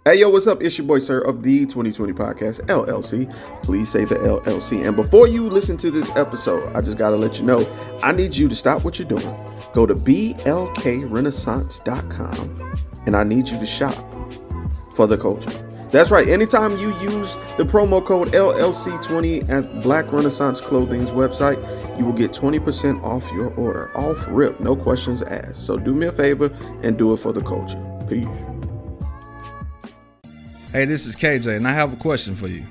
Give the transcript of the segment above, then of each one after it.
Hey, yo, what's up? It's your boy, Sirr of the 2020 Podcast, LLC. Please say the LLC. And before you listen to this episode, I just got to let you know, I need you to stop what you're doing. Go to blkrenaissance.com, and I need you to shop for the culture. That's right. Anytime you use the promo code LLC20 at Black Renaissance Clothing's website, you will get 20% off your order. Off rip, no questions asked. So do me a favor and do it for the culture. Peace. Hey, this is KJ, and I have a question for you.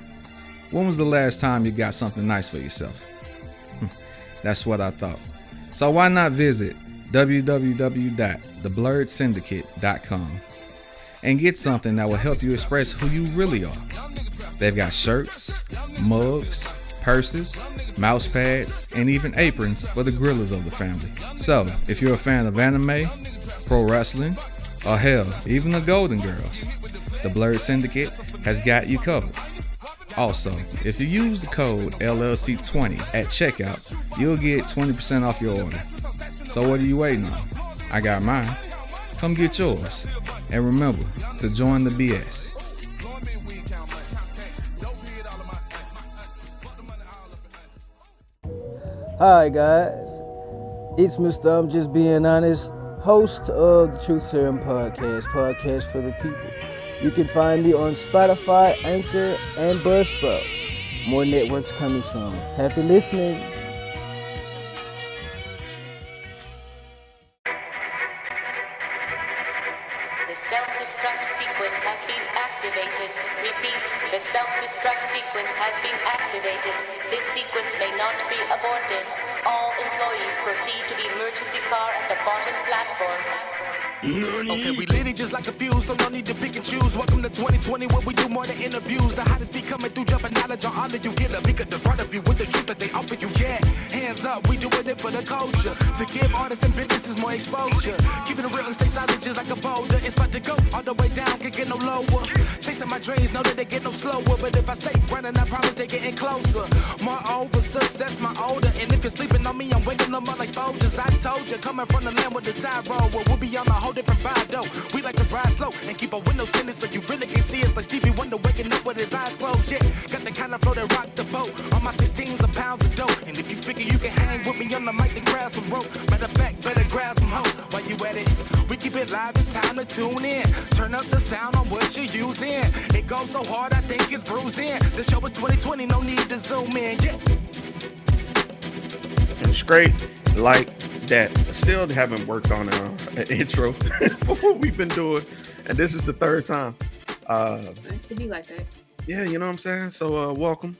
When was the last time you got something nice for yourself? That's what I thought. So why not visit www.theblurredsyndicate.com and get something that will help you express who you really are. They've got shirts, mugs, purses, mouse pads, and even aprons for the grillers of the family. So, if you're a fan of anime, pro wrestling, or hell, even the Golden Girls, the Blurred Syndicate has got you covered. Also, if you use the code LLC20 at checkout, you'll get 20% off your order. So what are you waiting on? I got mine. Come get yours. And remember to join the BS. Hi guys, it's Mr. I'm Just Being Honest, host of the Truth Serum podcast for the people. You can find me on Spotify, Anchor, and Buzzsprout. More networks coming soon. Happy listening. The self-destruct sequence has been activated. Repeat, the self-destruct sequence has been activated. This sequence may not be aborted. All employees proceed to the emergency car at the bottom platform. Okay, we lit it just like a fuse, so no need to pick and choose. Welcome to 2020, where we do more than interviews. The hottest be coming through, jumping knowledge on all that you get. A pick of the front of you with the truth that they offer you. Yeah, hands up, we doing it for the culture. To give artists and businesses more exposure. Keeping it real and stay silent just like a boulder. It's about to go all the way down, can't get no lower. Chasing my dreams, know that they get no slower. But if I stay running, I promise they getting closer. Moreover, success my older. And if you're sleeping on me, I'm waking them up like Folgers. I told you, coming from the land with the tide roll. Well, we'll be on a whole different vibe though. We like to ride slow and keep our windows tinted so you really can see us like Stevie Wonder waking up with his eyes closed. Yeah, got the kind of flow that rock the boat. On my 16s of pounds of dope. And if you figure you can hang with me on the mic, then grab some rope. Matter of fact, better grab some hope. While you at it, we keep it live, it's time to tune in. Turn up the sound on what you're using. It goes so hard, I think it's bruising. The show is 2020, no need to zoom in. Yeah. And straight like that. Still haven't worked on an intro for what we've been doing, and this is the third time. It could be like that. Yeah, you know what I'm saying? So welcome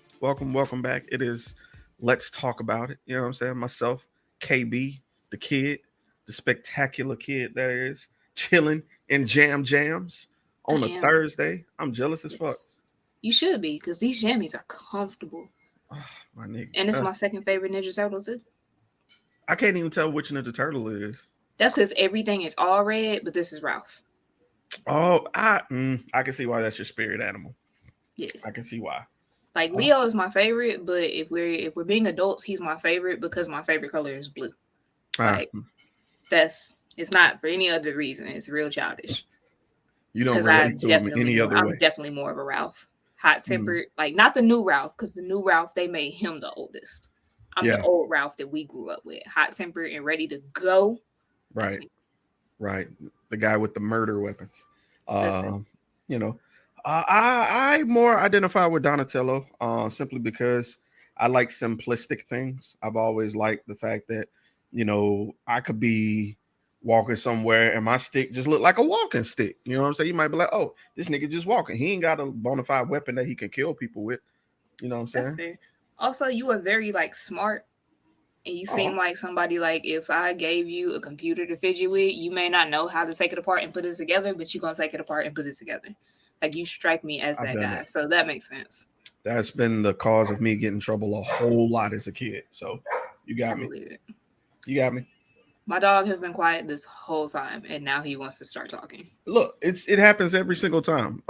back. It is Let's Talk About It. You know what I'm saying? Myself, KB, the kid, the spectacular kid that is, chilling in jams on a Thursday. I'm jealous as fuck. You should be, because these jammies are comfortable. Oh, my nigga. And it's my second favorite Ninja Turtle too. I can't even tell which Ninja Turtle it is. That's because everything is all red, but this is Ralph. Oh, I can see why that's your spirit animal. Yeah, I can see why. Like Leo is my favorite, but if we're being adults, he's my favorite because my favorite color is blue. Like it's not for any other reason. It's real childish. You don't relate to him any other way. I'm definitely more of a Ralph. Hot tempered, like not the new Ralph, because the new Ralph they made him the oldest. I'm the old Ralph that we grew up with, hot tempered and ready to go. Right. The guy with the murder weapons. You know, I more identify with Donatello simply because I like simplistic things. I've always liked the fact that, you know, I could be walking somewhere and my stick just look like a walking stick. You know what I'm saying? You might be like, oh, this nigga just walking. He ain't got a bona fide weapon that he can kill people with. You know what I'm saying? That's fair. Also, you are very like smart, and you seem like somebody like if I gave you a computer to fidget with, you may not know how to take it apart and put it together, but you're gonna take it apart and put it together. Like you strike me as that guy, so that makes sense. That's been the cause of me getting in trouble a whole lot as a kid. So you got me. You got me. My dog has been quiet this whole time, and now he wants to start talking. Look, it happens every single time.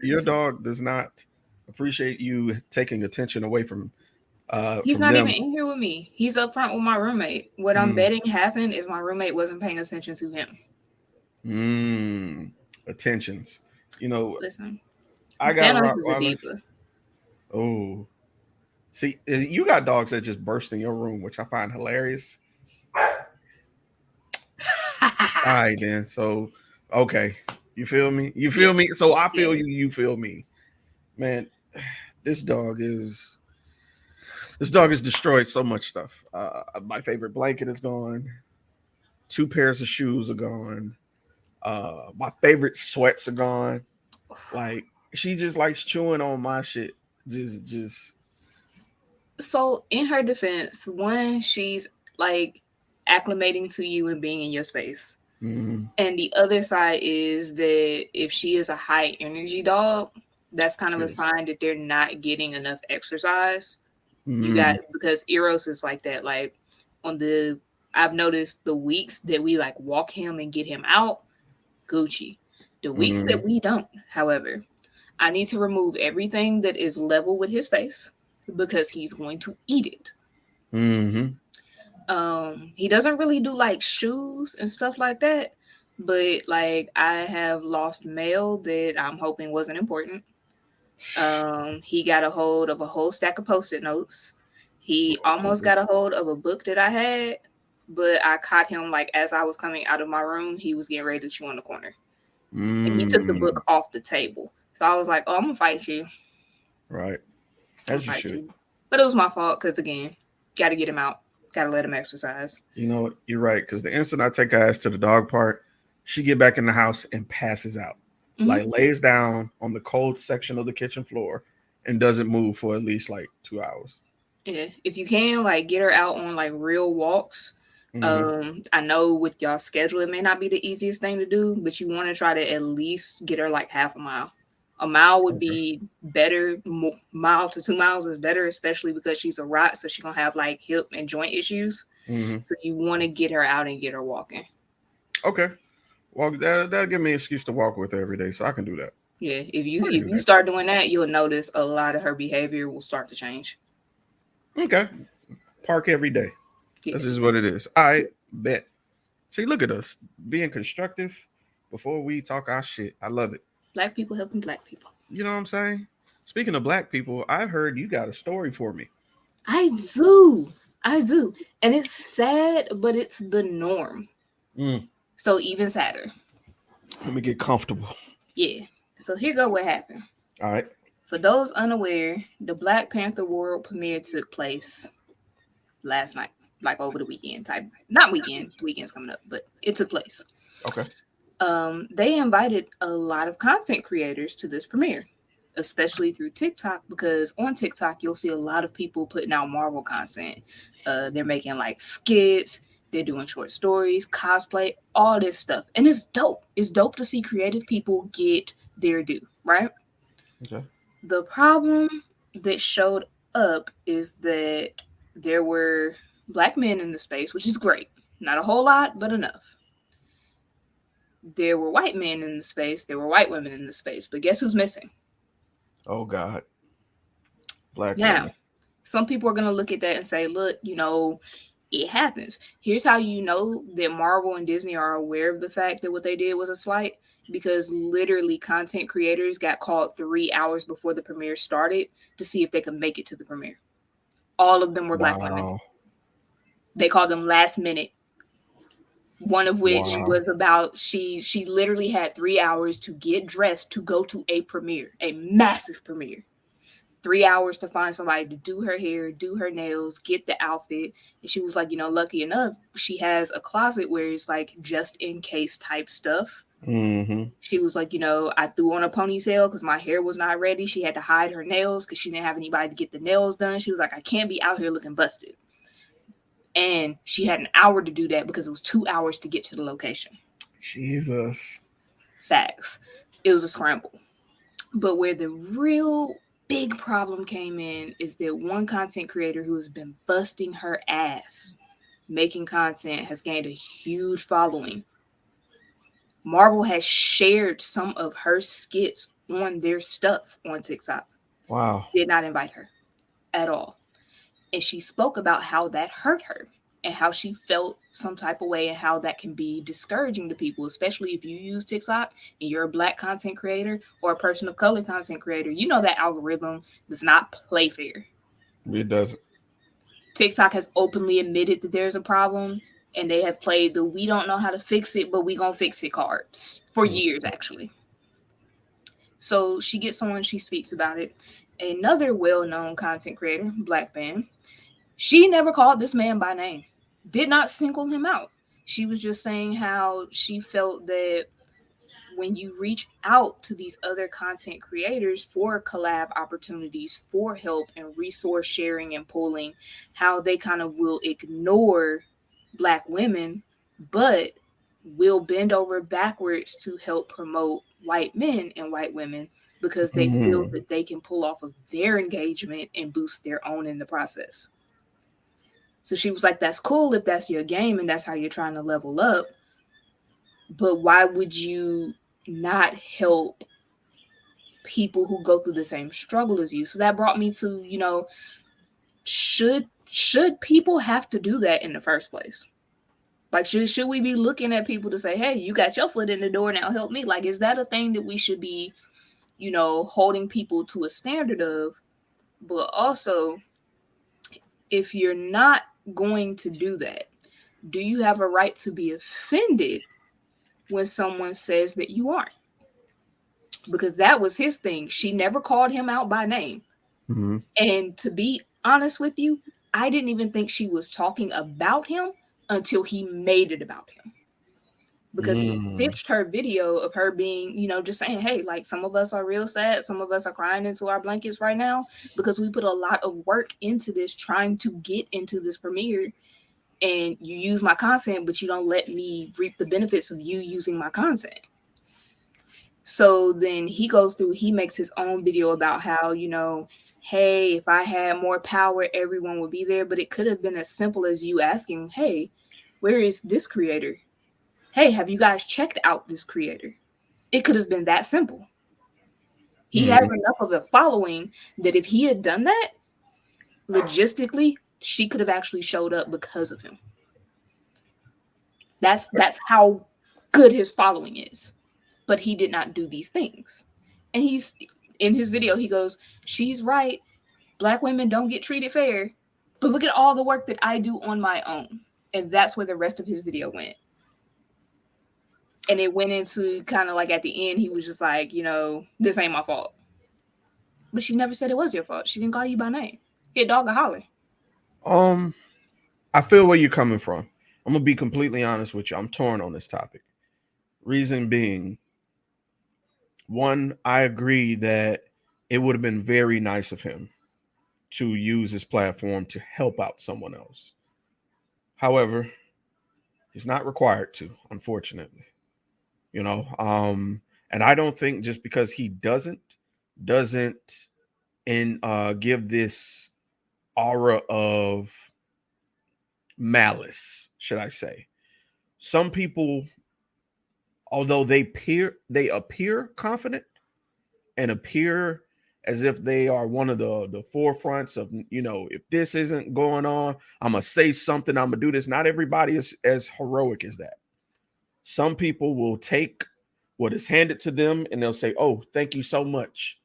Your dog does not appreciate you taking attention away from. He's not even in here with me. He's up front with my roommate. What I'm betting happened is my roommate wasn't paying attention to him. Attentions. You know, Listen, I got a Thanos is a Rottweiler. diva. Oh, see, you got dogs that just burst in your room, which I find hilarious. All right, then. So, okay, you feel me? You Yeah, feel me? So I feel yeah. you. You feel me, man. This dog is destroyed so much stuff. My favorite blanket is gone. Two pairs of shoes are gone. My favorite sweats are gone. Like she just likes chewing on my shit. Just. So in her defense, one, she's like acclimating to you and being in your space. Mm, And the other side is that if she is a high energy dog, that's kind of a yes. sign that they're not getting enough exercise. You got Mm, because Eros is like that. Like on the I've noticed the weeks that we like walk him and get him out, Gucci. The weeks mm, that we don't, however, I need to remove everything that is level with his face because he's going to eat it. mm-hmm. He doesn't really do like shoes and stuff like that, but like I have lost mail that I'm hoping wasn't important. He got a hold of a whole stack of post-it notes. He almost got a hold of a book that I had, but I caught him like as I was coming out of my room, he was getting ready to chew on the corner. And he took the Mm, book off the table. So I was like, "Oh, I'm gonna fight you. right. I'm gonna As you fight should. you." But it was my fault because again, got to get him out. Got to let him exercise. You know what? You're right. Because the instant I take her ass to the dog park, she get back in the house and passes out. Mm-hmm. Like lays down on the cold section of the kitchen floor and doesn't move for at least like 2 hours. Yeah, if you can, like get her out on like real walks. Mm-hmm. I know with y'all schedule, it may not be the easiest thing to do, but you want to try to at least get her like half a mile. A mile would Okay. be better. Mile to 2 miles is better, especially because she's a rot, so she's gonna have like hip and joint issues. Mm-hmm. So you want to get her out and get her walking. Okay. Well, that'll give me an excuse to walk with her every day, so I can do that. Yeah, if I you can if do you that. start doing that, you'll notice a lot of her behavior will start to change. Okay. Park every day. Yeah, That's just what it is. I bet. See, look at us being constructive before we talk our shit. I love it. black people helping black people. You know what I'm saying? Speaking of black people, I've heard you got a story for me. I do. I do. And it's sad, but it's the norm. Mm. So even sadder. Let me get comfortable. Yeah. So here go what happened. All right. For those unaware, the Black Panther world premiere took place last night, like over the weekend type. Not weekend, the weekend's coming up, but it took place. Okay. They invited a lot of content creators to this premiere, especially through TikTok, because on TikTok you'll see a lot of people putting out Marvel content. They're making like skits, they're doing short stories, cosplay, all this stuff, and it's dope. It's dope to see creative people get their due, right? Okay. The problem that showed up is that there were black men in the space, which is great. Not a whole lot, but enough. There were white men in the space, there were white women in the space, but guess who's missing? Oh God. Black Now, women. some people are going to look at that and say, look, it happens. Here's how you know that Marvel and Disney are aware of the fact that what they did was a slight, because literally content creators got called 3 hours before the premiere started to see if they could make it to the premiere. All of them were black women. Wow. They called them last minute. One of which Wow. was about she literally had 3 hours to get dressed to go to a premiere, a massive premiere. 3 hours to find somebody to do her hair, do her nails, get the outfit. And she was like, lucky enough, she has a closet where it's like just in case type stuff. Mm-hmm. She was like, I threw on a ponytail because my hair was not ready. She had to hide her nails because she didn't have anybody to get the nails done. She was like, I can't be out here looking busted. And she had an hour to do that because it was 2 hours to get to the location. Jesus. Facts. It was a scramble. But where the real big problem came in is that one content creator who has been busting her ass making content has gained a huge following. Marvel has shared some of her skits on their stuff on TikTok. Wow. Did not invite her at all. And she spoke about how that hurt her. and how she felt some type of way and how that can be discouraging to people, especially if you use TikTok and you're a Black content creator or a person of color content creator. You know that algorithm does not play fair. It doesn't. TikTok has openly admitted that there's a problem, and they have played the "we don't know how to fix it, but we gonna fix it" cards for years, actually. So she gets on, she speaks about it. Another well-known content creator, Black man, she never called this man by name, did not single him out. She was just saying how she felt that when you reach out to these other content creators for collab opportunities, for help and resource sharing and pulling, how they kind of will ignore Black women, but will bend over backwards to help promote white men and white women because they feel that they can pull off of their engagement and boost their own in the process. So she was like, that's cool if that's your game and that's how you're trying to level up. But why would you not help people who go through the same struggle as you? So that brought me to, should people have to do that in the first place? Like, should we be looking at people to say, hey, you got your foot in the door, now help me? Like, is that a thing that we should be, holding people to a standard of? But also, if you're not going to do that, do you have a right to be offended when someone says that you aren't? Because that was his thing. She never called him out by name. Mm-hmm. And to be honest with you, I didn't even think she was talking about him until he made it about him. Because he stitched her video of her being, just saying, hey, like, some of us are real sad. Some of us are crying into our blankets right now because we put a lot of work into this, trying to get into this premiere. And you use my content, but you don't let me reap the benefits of you using my content. So then he goes through, he makes his own video about how, hey, if I had more power, everyone would be there. But it could have been as simple as you asking, hey, where is this creator? Hey, have you guys checked out this creator? It could have been that simple. He has enough of a following that if he had done that, logistically, she could have actually showed up because of him. That's how good his following is. But he did not do these things. And he's in his video, he goes, she's right. Black women don't get treated fair. But look at all the work that I do on my own. And that's where the rest of his video went. And it went into kind of like at the end, he was just like, this ain't my fault. But she never said it was your fault. She didn't call you by name. Get dog a holler. I feel where you're coming from. I'm gonna be completely honest with you. I'm torn on this topic. Reason being, one, I agree that it would have been very nice of him to use his platform to help out someone else. However, he's not required to, unfortunately. And I don't think just because he doesn't give this aura of malice, should I say. Some people, although they appear confident and appear as if they are one of the forefronts of, if this isn't going on, I'm going to say something, I'm going to do this. Not everybody is as heroic as that. Some people will take what is handed to them and they'll say, oh, thank you so much.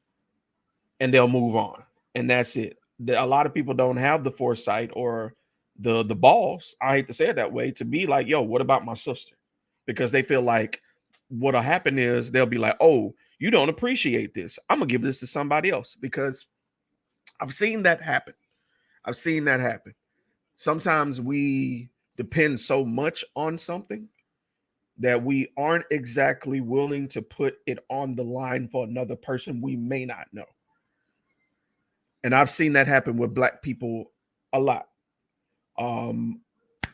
And they'll move on. And that's it. A lot of people don't have the foresight or the balls, I hate to say it that way, to be like, yo, what about my sister? Because they feel like what'll happen is they'll be like, oh, you don't appreciate this. I'm going to give this to somebody else, because I've seen that happen. Sometimes we depend so much on something that we aren't exactly willing to put it on the line for another person we may not know. And I've seen that happen with Black people a lot.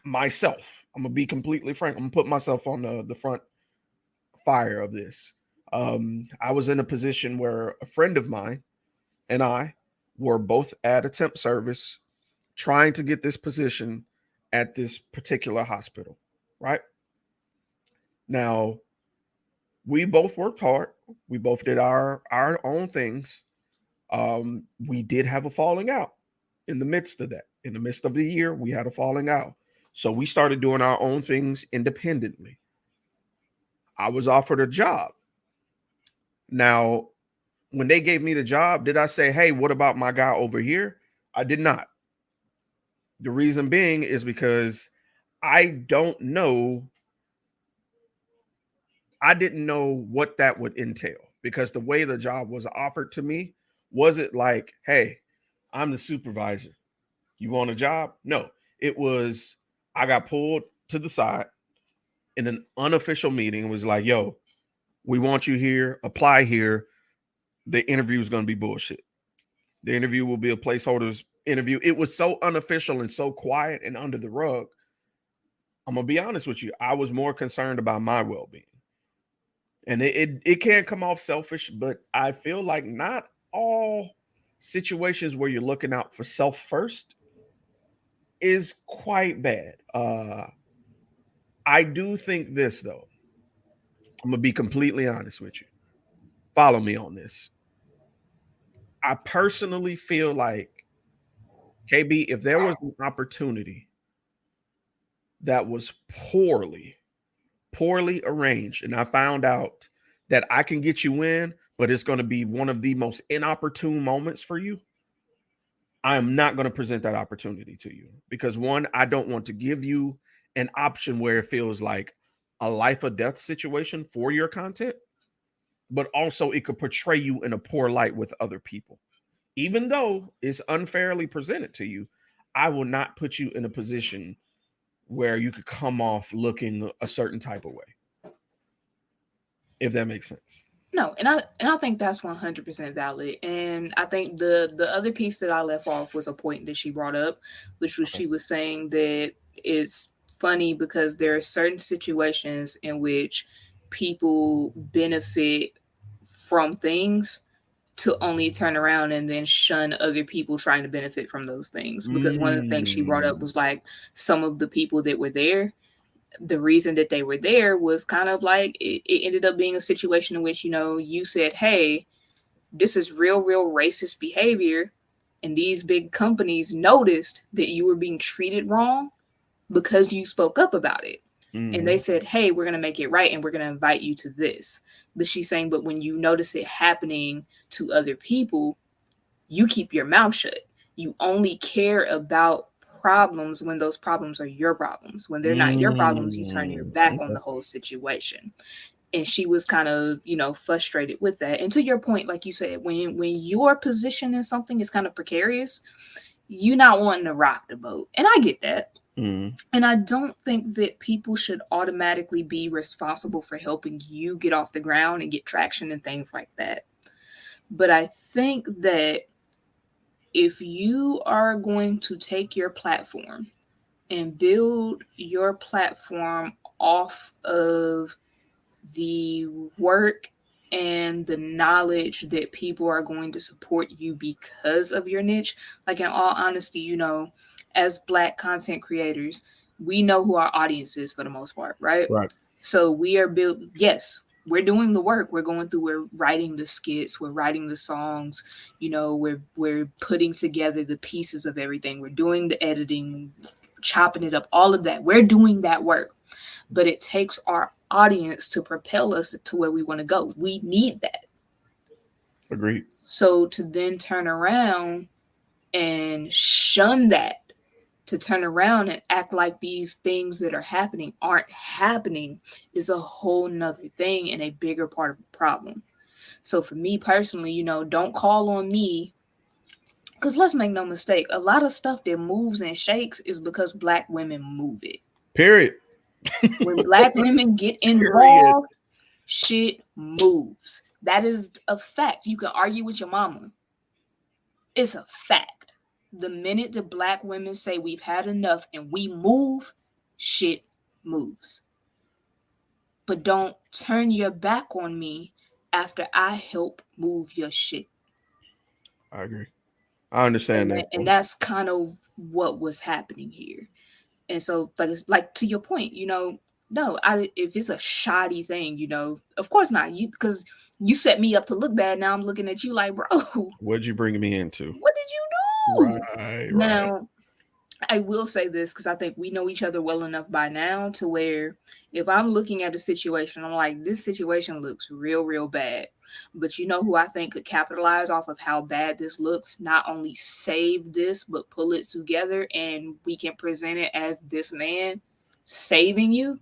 Myself, I'm gonna be completely frank. I'm gonna put myself on the front fire of this. I was in a position where a friend of mine and I were both at a temp service trying to get this position at this particular hospital, right? Now, we both worked hard. We both did our own things. We did have a falling out in the midst of that. In the midst of the year, we had a falling out. So we started doing our own things independently. I was offered a job. Now, when they gave me the job, did I say, hey, what about my guy over here? I did not. The reason being is because I don't know. I didn't know what that would entail because the way the job was offered to me, was it like, hey, I'm the supervisor. You want a job? No, it was, I got pulled to the side in an unofficial meeting. It was like, yo, we want you here, apply here. The interview is going to be bullshit. The interview will be a placeholder's interview. It was so unofficial and so quiet and under the rug. I'm going to be honest with you. I was more concerned about my well-being. And it can come off selfish, but I feel like not all situations where you're looking out for self first is quite bad. I do think this, though. I'm going to be completely honest with you. Follow me on this. I personally feel like, KB, if there was an opportunity that was poorly arranged, and I found out that I can get you in, but it's going to be one of the most inopportune moments for you, I am not going to present that opportunity to you because, one, I don't want to give you an option where it feels like a life or death situation for your content, but also it could portray you in a poor light with other people. Even though it's unfairly presented to you, I will not put you in a position where you could come off looking a certain type of way. If that makes sense. No, and I think that's 100% valid. And I think the other piece that I left off was a point that she brought up, which was she was saying that it's funny because there are certain situations in which people benefit from things to only turn around and then shun other people trying to benefit from those things. Because one of the things she brought up was like some of the people that were there, the reason that they were there was kind of like it ended up being a situation in which, you know, you said, hey, this is real racist behavior. And these big companies noticed that you were being treated wrong because you spoke up about it. Mm-hmm. And they said, hey, we're going to make it right. And we're going to invite you to this. But she's saying, but when you notice it happening to other people, you keep your mouth shut. You only care about problems when those problems are your problems. When they're not your problems, you turn your back on the whole situation. And she was kind of, you know, frustrated with that. And to your point, like you said, when your position in something is kind of precarious, you're not wanting to rock the boat. And I get that. Mm. And I don't think that people should automatically be responsible for helping you get off the ground and get traction and things like that. But I think that if you are going to take your platform and build your platform off of the work and the knowledge that people are going to support you because of your niche, like in all honesty, you know, as Black content creators, we know who our audience is for the most part, right? Right. So we are built, yes, we're doing the work. We're going through, we're writing the skits, we're writing the songs, you know, we're putting together the pieces of everything. We're doing the editing, chopping it up, all of that. We're doing that work. But it takes our audience to propel us to where we want to go. We need that. Agreed. So to then turn around and shun that, to turn around and act like these things that are happening aren't happening is a whole nother thing and a bigger part of the problem. So for me personally, you know, don't call on me, because let's make no mistake, a lot of stuff that moves and shakes is because Black women move it. Period. When Black women get involved, shit moves. That is a fact. You can argue with your mama. It's a fact. The minute the Black women say we've had enough and we move, shit moves. But don't turn your back on me after I help move your shit. I agree. I understand that. And that's kind of what was happening here. And so, like to your point, you know, no, if it's a shoddy thing, you know, of course not. Because you set me up to look bad. Now I'm looking at you like, bro, what'd you bring me into? What did you do? Right. Now, I will say this because I think we know each other well enough by now to where if I'm looking at a situation, I'm like, this situation looks real, real bad. But you know who I think could capitalize off of how bad this looks? Not only save this, but pull it together and we can present it as this man saving you.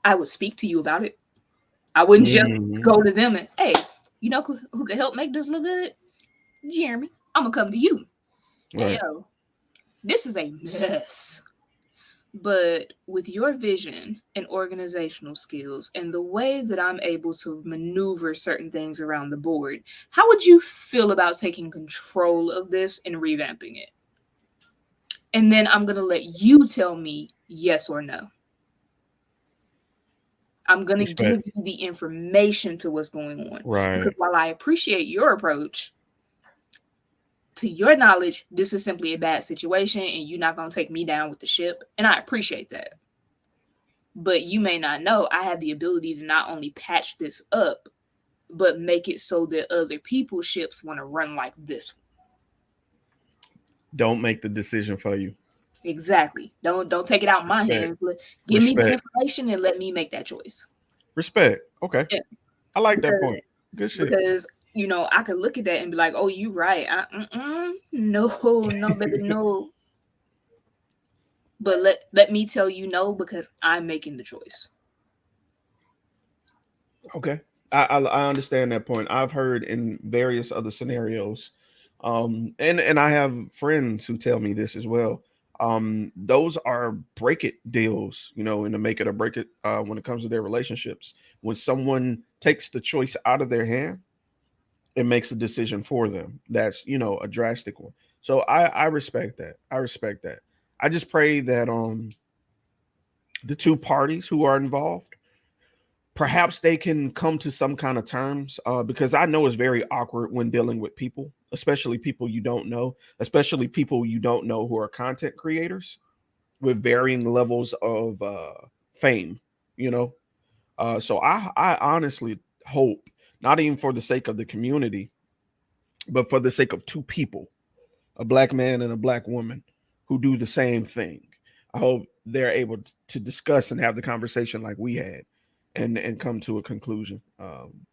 I would speak to you about it. I wouldn't just Mhm. go to them and, hey, you know who could help make this look good? Jeremy. I'm going to come to you. Hey, Right. yo, this is a mess. But with your vision and organizational skills and the way that I'm able to maneuver certain things around the board, how would you feel about taking control of this and revamping it? And then I'm going to let you tell me yes or no. I'm going to give Respect. you the information to what's going on. Because Right. while I appreciate your approach, to your knowledge, this is simply a bad situation and you're not going to take me down with the ship. And I appreciate that. But you may not know I have the ability to not only patch this up, but make it so that other people's ships want to run like this. Don't make the decision for you. Exactly. Don't take it out in my Respect. hands. Give me the Respect. information and let me make that choice. Respect. Okay. Yeah, I like that because point. Good shit. because you know I could look at that and be like, "Oh, you right? No, no, baby, no." But let me tell you no because I'm making the choice. Okay. I understand that point. I've heard in various other scenarios, and I have friends who tell me this as well. Those are break it deals, in the make it or break it when it comes to their relationships. When someone takes the choice out of their hand, it makes a decision for them. That's a drastic one. So I respect that. I respect that. I just pray that the two parties who are involved, perhaps they can come to some kind of terms, because I know it's very awkward when dealing with people, especially people you don't know, especially people you don't know who are content creators with varying levels of fame, you know. So I honestly hope, not even for the sake of the community, but for the sake of two people, a black man and a black woman who do the same thing. I hope they're able to discuss and have the conversation like we had, and come to a conclusion,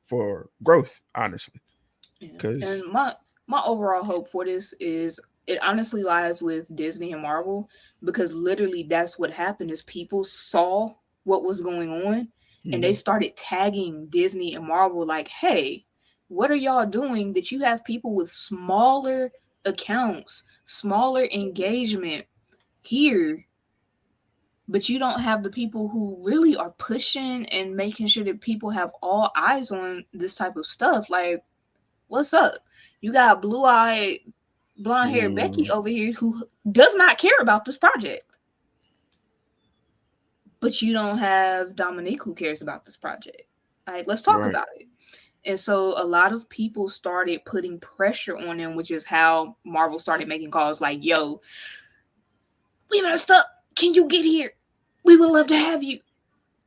for growth, honestly. Yeah. Because And my overall hope for this is it honestly lies with Disney and Marvel because literally that's what happened is people saw what was going on and they started tagging Disney and Marvel like, "Hey, what are y'all doing that you have people with smaller accounts, smaller engagement here, but you don't have the people who really are pushing and making sure that people have all eyes on this type of stuff? Like, what's up? You got blue-eyed, blonde-haired Becky over here who does not care about this project. But you don't have Dominique who cares about this project. All right, let's talk right, about it. And so a lot of people started putting pressure on them, which is how Marvel started making calls like, "Yo, we messed up. Can you get here? We would love to have you."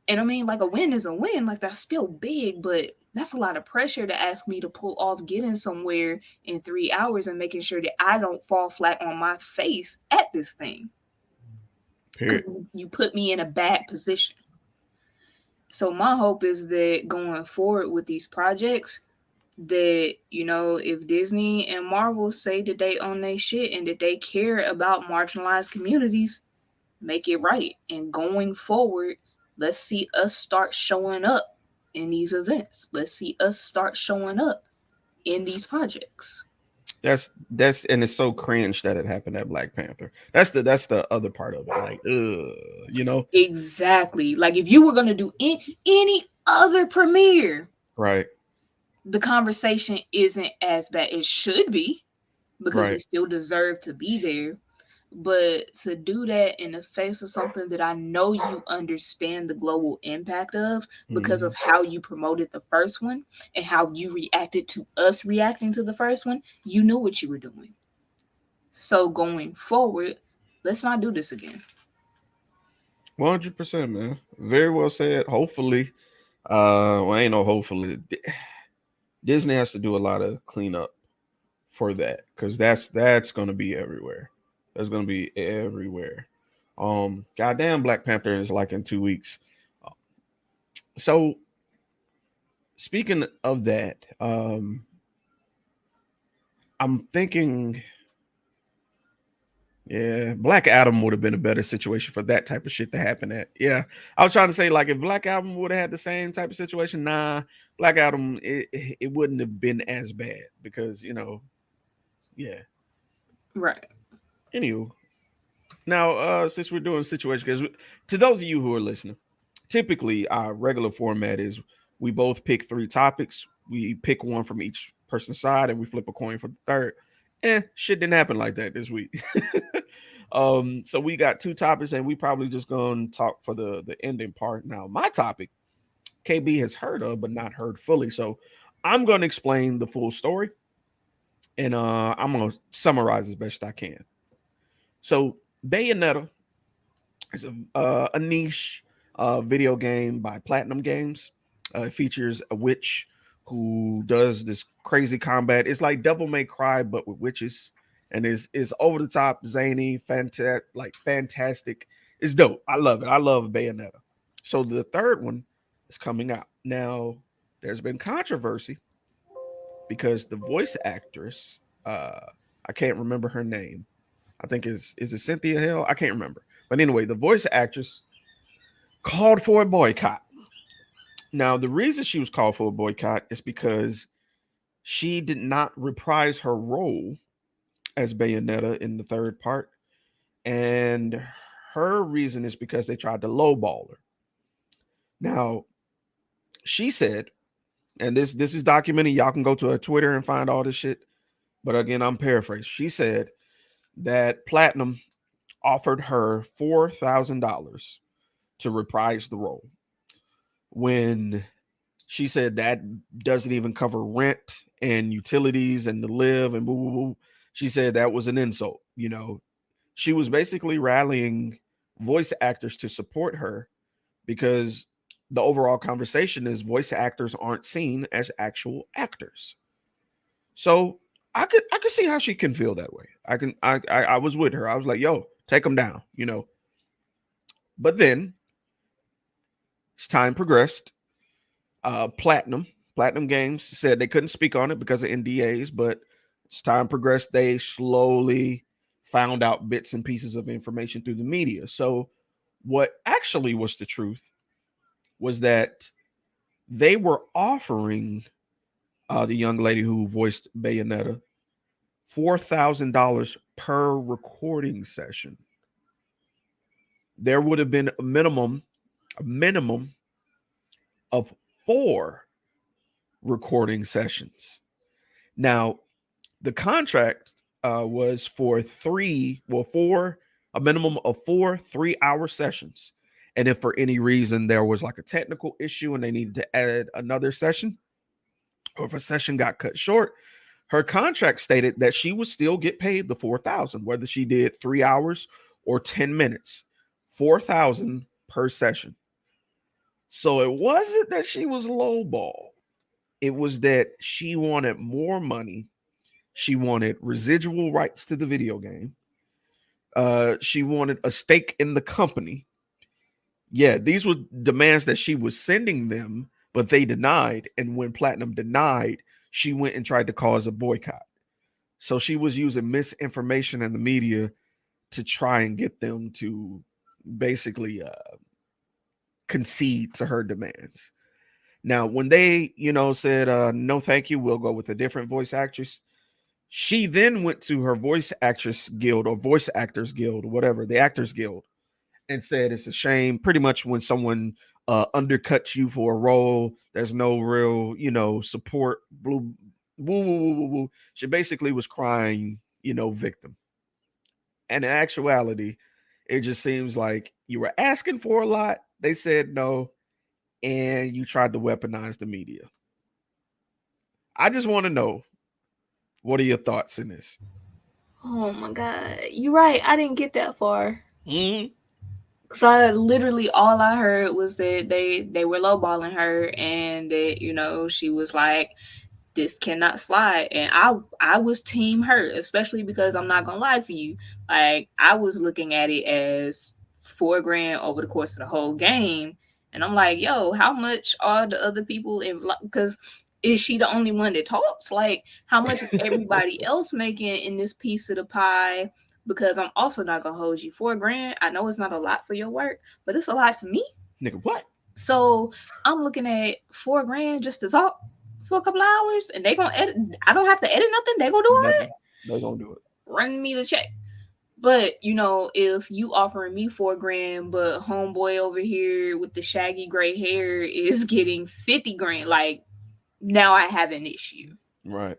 And I mean, like, a win is a win. Like, that's still big, but that's a lot of pressure to ask me to pull off getting somewhere in 3 hours and making sure that I don't fall flat on my face at this thing because period. you put me in a bad position. So my hope is that going forward with these projects, that if Disney and Marvel say that they own their shit and that they care about marginalized communities, make it right. And going forward, let's see us start showing up in these events. Let's see us start showing up in these projects. And it's so cringe that it happened at Black Panther. That's the other part of it. Like, Exactly. Like if you were gonna do any other premiere, right, the conversation isn't as bad. It should be because we right. still deserve to be there. But to do that in the face of something that I know you understand the global impact of because of Mhm. how you promoted the first one and how you reacted to us reacting to the first one, you knew what you were doing. So going forward, let's not do this again. 100%, man. Very well said. Hopefully, well, ain't no hopefully. Disney has to do a lot of cleanup for that, because that's going to be everywhere. That's gonna be everywhere. Goddamn, Black Panther is like in 2 weeks. So speaking of that, I'm thinking, yeah, Black Adam would have been a better situation for that type of shit to happen at. Yeah, I was trying to say like if Black Adam would have had the same type of situation, nah, Black Adam it wouldn't have been as bad because yeah. Right. Anywho, now since we're doing situation, because to those of you who are listening, typically our regular format is we both pick three topics, we pick one from each person's side, and we flip a coin for the third. Shit didn't happen like that this week. So we got two topics, and we probably just gonna talk for the ending part. Now, my topic, KB has heard of, but not heard fully. So I'm gonna explain the full story, and I'm gonna summarize as best I can. So Bayonetta is a niche video game by Platinum Games. It features a witch who does this crazy combat. It's like Devil May Cry, but with witches, and is over the top, zany, fantastic. It's dope. I love it. I love Bayonetta. So the third one is coming out now. There's been controversy because the voice actress, I can't remember her name. I think is it Cynthia Hill? I can't remember. But anyway, the voice actress called for a boycott. Now, the reason she was called for a boycott is because she did not reprise her role as Bayonetta in the third part. And her reason is because they tried to lowball her. Now, she said, and this is documented, y'all can go to her Twitter and find all this shit. But again, I'm paraphrasing. She said that Platinum offered her $4,000 to reprise the role, when she said that doesn't even cover rent and utilities and to live and boo boo boo. She said that was an insult. She was basically rallying voice actors to support her because the overall conversation is voice actors aren't seen as actual actors. So I could see how she can feel that way. I was with her. I was like, yo, take them down. But then as time progressed, Platinum Games said they couldn't speak on it because of NDAs, but as time progressed, they slowly found out bits and pieces of information through the media. So what actually was the truth was that they were offering the young lady who voiced Bayonetta $4,000 per recording session. There would have been a minimum of 4 recording sessions. Now, the contract was for a minimum of 4 3-hour sessions. And if for any reason there was like a technical issue and they needed to add another session, or if a session got cut short, her contract stated that she would still get paid the 4,000, whether she did 3 hours or 10 minutes, 4,000 per session. So it wasn't that she was lowball. It was that she wanted more money. She wanted residual rights to the video game. She wanted a stake in the company. Yeah, these were demands that she was sending them, but they denied. And when Platinum denied, she went and tried to cause a boycott. So she was using misinformation in the media to try and get them to basically concede to her demands. Now, when they, said, no, thank you, we'll go with a different voice actress, she then went to her voice actress guild or voice actors guild, whatever, the actors guild, and said it's a shame. Pretty much when someone undercuts you for a role, there's no real, support. Woo, woo, woo, woo, woo. She basically was crying, victim. And in actuality, it just seems like you were asking for a lot. They said no, and you tried to weaponize the media. I just want to know, what are your thoughts in this? Oh my God. You're right. I didn't get that far. Mm-hmm. Cause all I heard was that they were lowballing her and that, she was like, This cannot slide. And I was team her, especially because I'm not gonna lie to you. Like, I was looking at it as $4,000 over the course of the whole game. And I'm like, yo, how much are the other people in? Because is she the only one that talks? Like, how much is everybody else making in this piece of the pie? Because I'm also not gonna hold you. $4,000. I know it's not a lot for your work, but it's a lot to me. Nigga, what? So I'm looking at $4,000 just to talk for a couple of hours, and they gonna edit. I don't have to edit nothing. They gonna do all that. They gonna do it. Run me the check. But if you offering me $4,000, but homeboy over here with the shaggy gray hair is getting $50,000, like, now I have an issue. Right.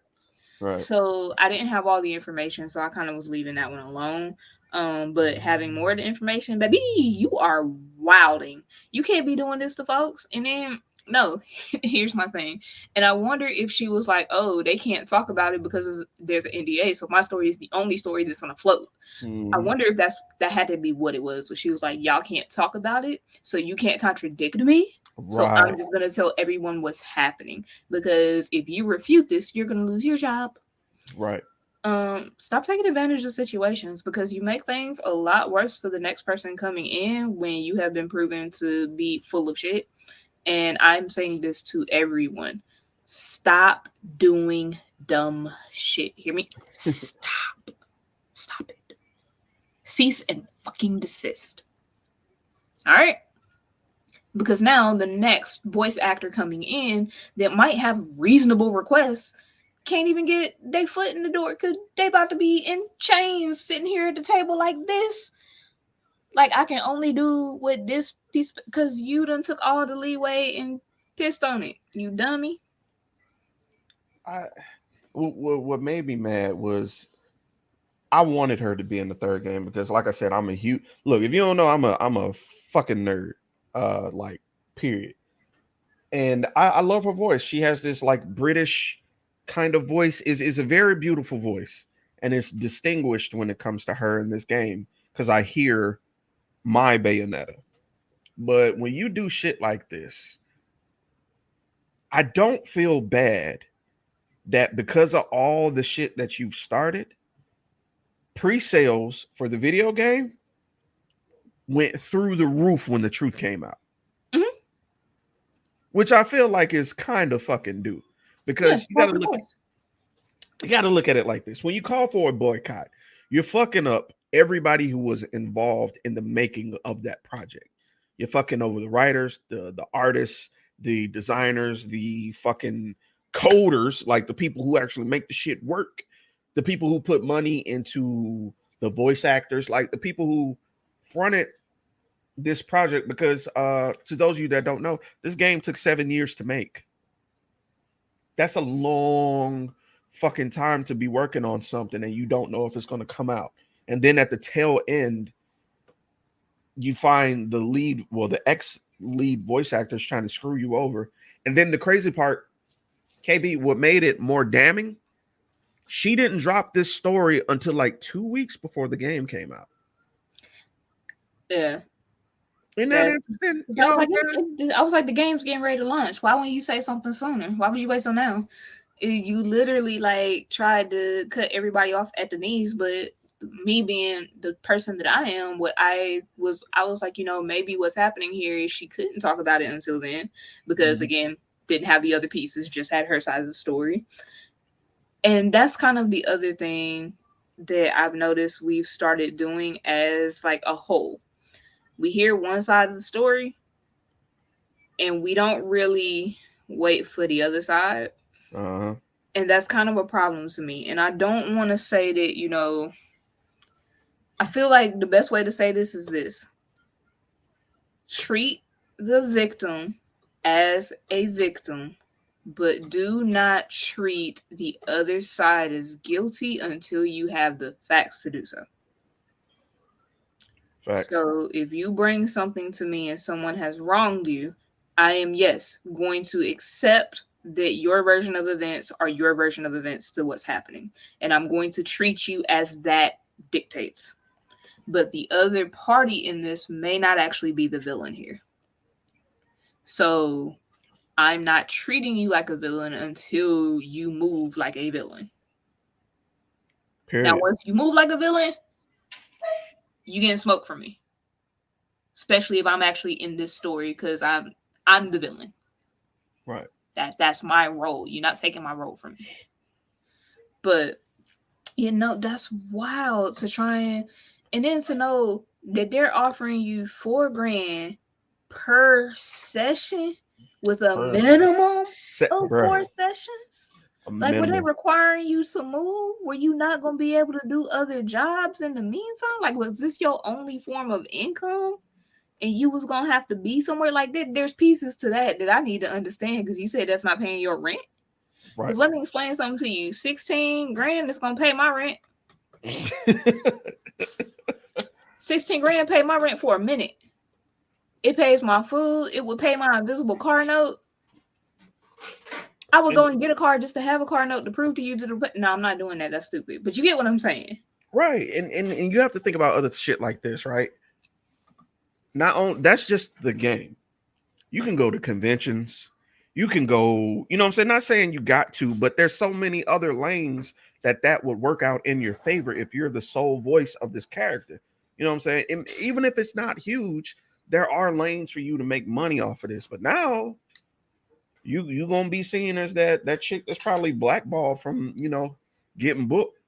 So I didn't have all the information, so I kind of was leaving that one alone. But having more of the information, baby, you are wilding. You can't be doing this to folks. And then, no, here's my thing. And I wonder if she was like, oh, they can't talk about it because there's an NDA. So my story is the only story that's going to float. I wonder if that had to be what it was. So she was like, y'all can't talk about it, so you can't contradict me. Right. So I'm just going to tell everyone what's happening. Because if you refute this, you're going to lose your job. Right. Stop taking advantage of situations, because you make things a lot worse for the next person coming in when you have been proven to be full of shit. And I'm saying this to everyone. Stop doing dumb shit. Hear me? Stop. Stop it. Cease and fucking desist. All right? Because now the next voice actor coming in that might have reasonable requests can't even get their foot in the door because they about to be in chains sitting here at the table like this. Like, I can only do what this piece, because you done took all the leeway and pissed on it, you dummy. What made me mad was I wanted her to be in the third game because, like I said, I'm a huge look. If you don't know, I'm a fucking nerd, like, period. And I love her voice. She has this like British kind of voice. Is a very beautiful voice, and it's distinguished when it comes to her in this game because I hear my Bayonetta. But when you do shit like this, I don't feel bad that because of all the shit that you've started, pre-sales for the video game went through the roof when the truth came out. Mm-hmm. Which I feel like is kind of fucking due. Because you gotta look at it like this. When you call for a boycott, you're fucking up everybody who was involved in the making of that project. You're fucking over the writers, the artists, the designers, the fucking coders, like the people who actually make the shit work, the people who put money into the voice actors, like the people who fronted this project. Because to those of you that don't know, this game took 7 years to make. That's a long fucking time to be working on something and you don't know if it's going to come out. And then at the tail end, you find the ex-lead voice actors trying to screw you over. And then the crazy part, KB, what made it more damning, she didn't drop this story until like 2 weeks before the game came out. Yeah. Isn't that interesting? I was like, the game's getting ready to launch. Why wouldn't you say something sooner? Why would you wait till now? You literally like tried to cut everybody off at the knees, but me being the person that I am, I was like, maybe what's happening here is she couldn't talk about it until then because again, didn't have the other pieces, just had her side of the story. And that's kind of the other thing that I've noticed we've started doing as like a whole. We hear one side of the story and we don't really wait for the other side. Uh-huh. And that's kind of a problem to me. And I don't want to say that, I feel like the best way to say this is this. Treat the victim as a victim, but do not treat the other side as guilty until you have the facts to do so. Facts. So if you bring something to me and someone has wronged you, I am, yes, going to accept that your version of events are your version of events to what's happening. And I'm going to treat you as that dictates. But the other party in this may not actually be the villain here. So I'm not treating you like a villain until you move like a villain. Period. Now, once you move like a villain, you getting smoke from me. Especially if I'm actually in this story, because I'm the villain. Right. That's my role. You're not taking my role from me. But that's wild to try and then to know that they're offering you $4,000 per session with a minimum of 4 sessions. Like, were they requiring you to move? Were you not going to be able to do other jobs in the meantime? Like, was this your only form of income? And you was going to have to be somewhere like that? There's pieces to that I need to understand, because you said that's not paying your rent. Because let me explain something to you. $16,000 is going to pay my rent. $16,000 pay my rent for a minute. It pays my food. It would pay my invisible car note. I would go and get a car just to have a car note to prove to you no, I'm not doing that. That's stupid. But you get what I'm saying. Right. And you have to think about other shit like this, right? Not only that's just the game. You can go to conventions. You can go, you know what I'm saying? Not saying you got to, but there's so many other lanes that would work out in your favor if you're the sole voice of this character. You know what I'm saying? And even if it's not huge, there are lanes for you to make money off of this. But now you gonna be seen as that chick that's probably blackballed from, getting booked.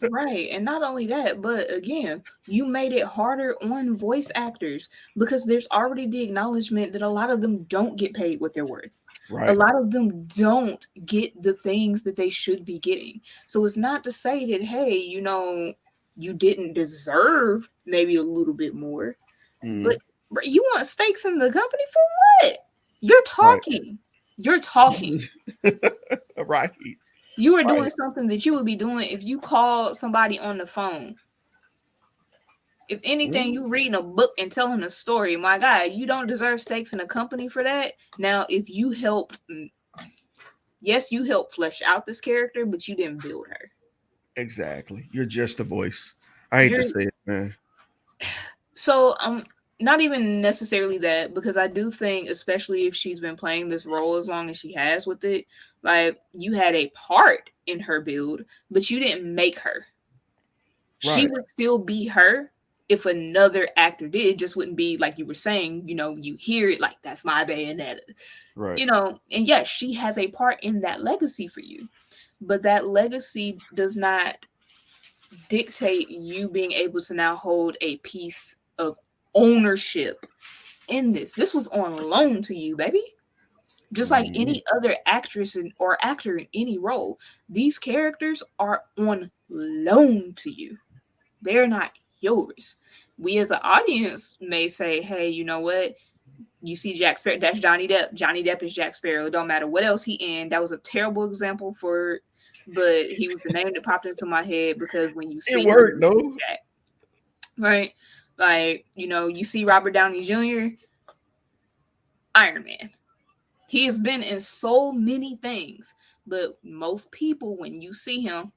Right. And not only that, but again, you made it harder on voice actors, because there's already the acknowledgement that a lot of them don't get paid what they're worth. Right. A lot of them don't get the things that they should be getting. So it's not to say that, hey, you didn't deserve maybe a little bit more, but you want stakes in the company for what? You're talking. Right. You're talking. Right. You are doing something that you would be doing if you called somebody on the phone. If anything, you reading a book and telling a story. My God, you don't deserve stakes in a company for that. Now, if you helped, yes, you helped flesh out this character, but you didn't build her. Exactly. You're just a voice. I hate to say it, man. So, not even necessarily that, because I do think, especially if she's been playing this role as long as she has with it, like, you had a part in her build, but you didn't make her. Right. She would still be her if another actor did, just wouldn't be like you were saying, you hear it like, that's my Bayonetta. Right. And yes, she has a part in that legacy for you, but that legacy does not dictate you being able to now hold a piece of ownership in this. This was on loan to you, baby. Just like any other actress or actor in any role, these characters are on loan to you. They're not yours. We as an audience may say, hey, you know what? You see Jack Sparrow, that's Johnny Depp. Johnny Depp is Jack Sparrow. It don't matter what else he in. That was a terrible example but he was the name that popped into my head, because when you see it worked, though. Jack, right? Like, you see Robert Downey Jr., Iron Man. He has been in so many things, but most people, when you see him,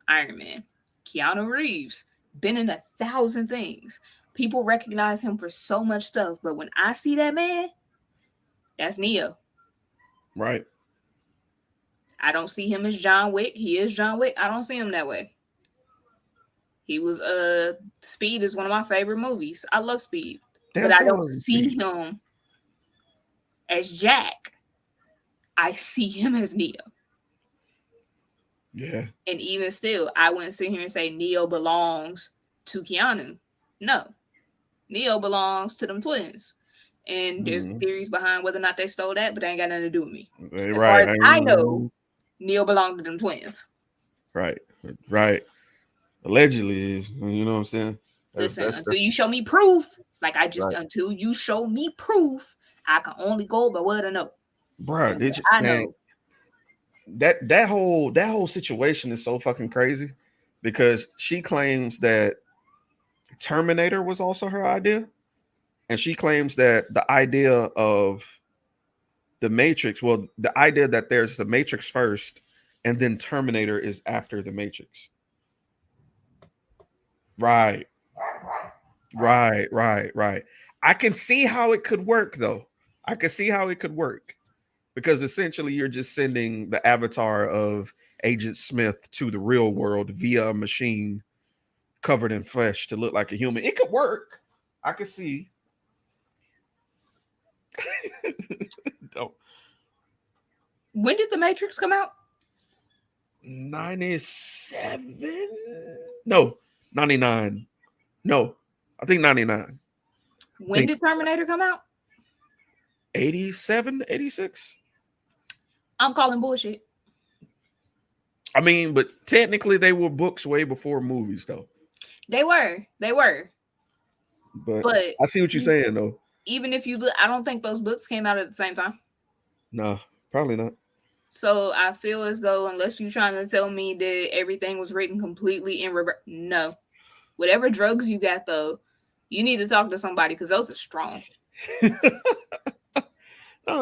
Iron Man. Keanu Reeves, been in 1,000 things. People recognize him for so much stuff, but when I see that man, that's Neo. Right. I don't see him as John Wick. He is John Wick. I don't see him that way. He was Speed is one of my favorite movies. I love Speed. But I don't see him as Jack. I see him as Neo. Yeah. And even still, I wouldn't sit here and say Neo belongs to Keanu. No. Neo belongs to them twins. And there's theories behind whether or not they stole that, but they ain't got nothing to do with me. As far as I know, Neo belonged to them twins. Right. Allegedly is, you know what I'm saying? Until you show me proof, until you show me proof, I can only go by what I know. Bro, I know. That whole situation is so fucking crazy, because she claims that Terminator was also her idea, and she claims that the idea of the Matrix, the idea that there's the Matrix first and then Terminator is after the Matrix. Right. I can see how it could work, though. I can see how it could work. because essentially you're just sending the avatar of Agent Smith to the real world via a machine covered in flesh to look like a human. It could work. I could see. Don't. When did The Matrix come out? 97? No, 99. No, I think 99. When did Terminator come out? 87, 86. I'm calling bullshit. I mean, but technically they were books way before movies, though. They were. But I see what you're saying, though. Even if you look, I don't think those books came out at the same time. No, probably not. So I feel as though, unless you're trying to tell me that everything was written completely in reverse, no. Whatever drugs you got, though, you need to talk to somebody because those are strong.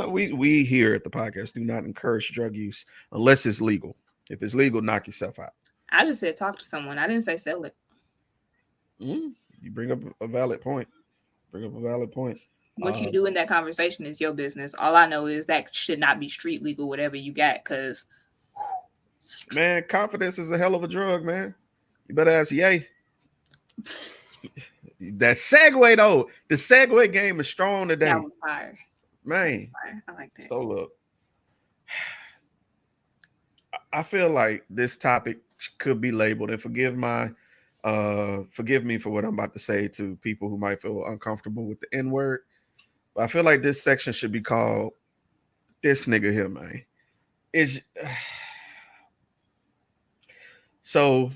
We here at the podcast do not encourage drug use unless it's legal. If it's legal, knock yourself out. I just said talk to someone. I didn't say sell it. You bring up a valid point. What you do in that conversation is your business. All I know is that should not be street legal, whatever you got, because man, confidence is a hell of a drug, man. You better ask Ye. That segue though, the segue game is strong today. That was fire. Man, Fire. I like that. So look, I feel like this topic could be labeled, and forgive me for what I'm about to say to people who might feel uncomfortable with the N-word. But I feel like this section should be called "This Nigga Here, Man." So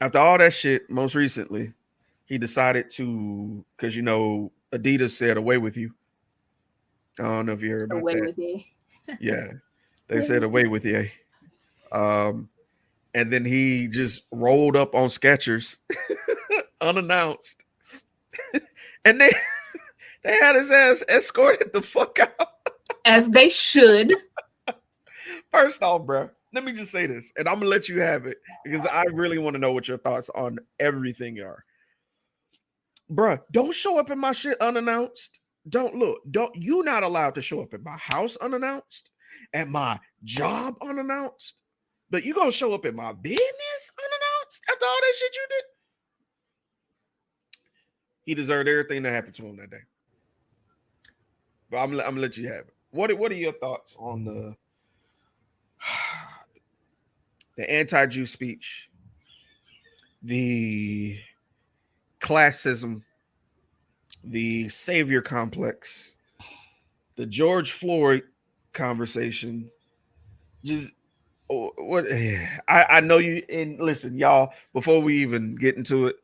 after all that shit, most recently, he decided to, because Adidas said away with you. I don't know if you heard about away that. With you. Yeah, they said away with you. And then he just rolled up on Skechers unannounced. And they had his ass escorted the fuck out. As they should. First off, bro, let me just say this, and I'm gonna let you have it because I really want to know what your thoughts on everything are. Bruh, don't show up in my shit unannounced. You're not allowed to show up at my house unannounced, at my job unannounced, but you gonna show up at my business unannounced after all that shit you did? He deserved everything that happened to him that day. But I'm gonna let you have it. What are your thoughts on the anti-Jew speech, the classism, the savior complex, the George Floyd conversation? Just what I know you. And listen, y'all, before we even get into it,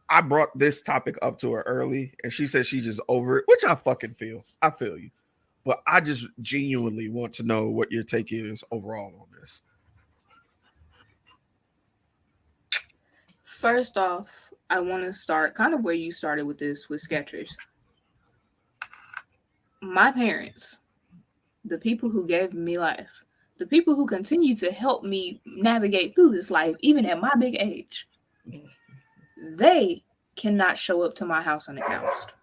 I brought this topic up to her early, and she said she just over it, which I fucking feel. I feel you, but I just genuinely want to know what your take is overall on this. First off, I want to start kind of where you started with this with Skechers. My parents, the people who gave me life, the people who continue to help me navigate through this life, even at my big age, they cannot show up to my house unannounced.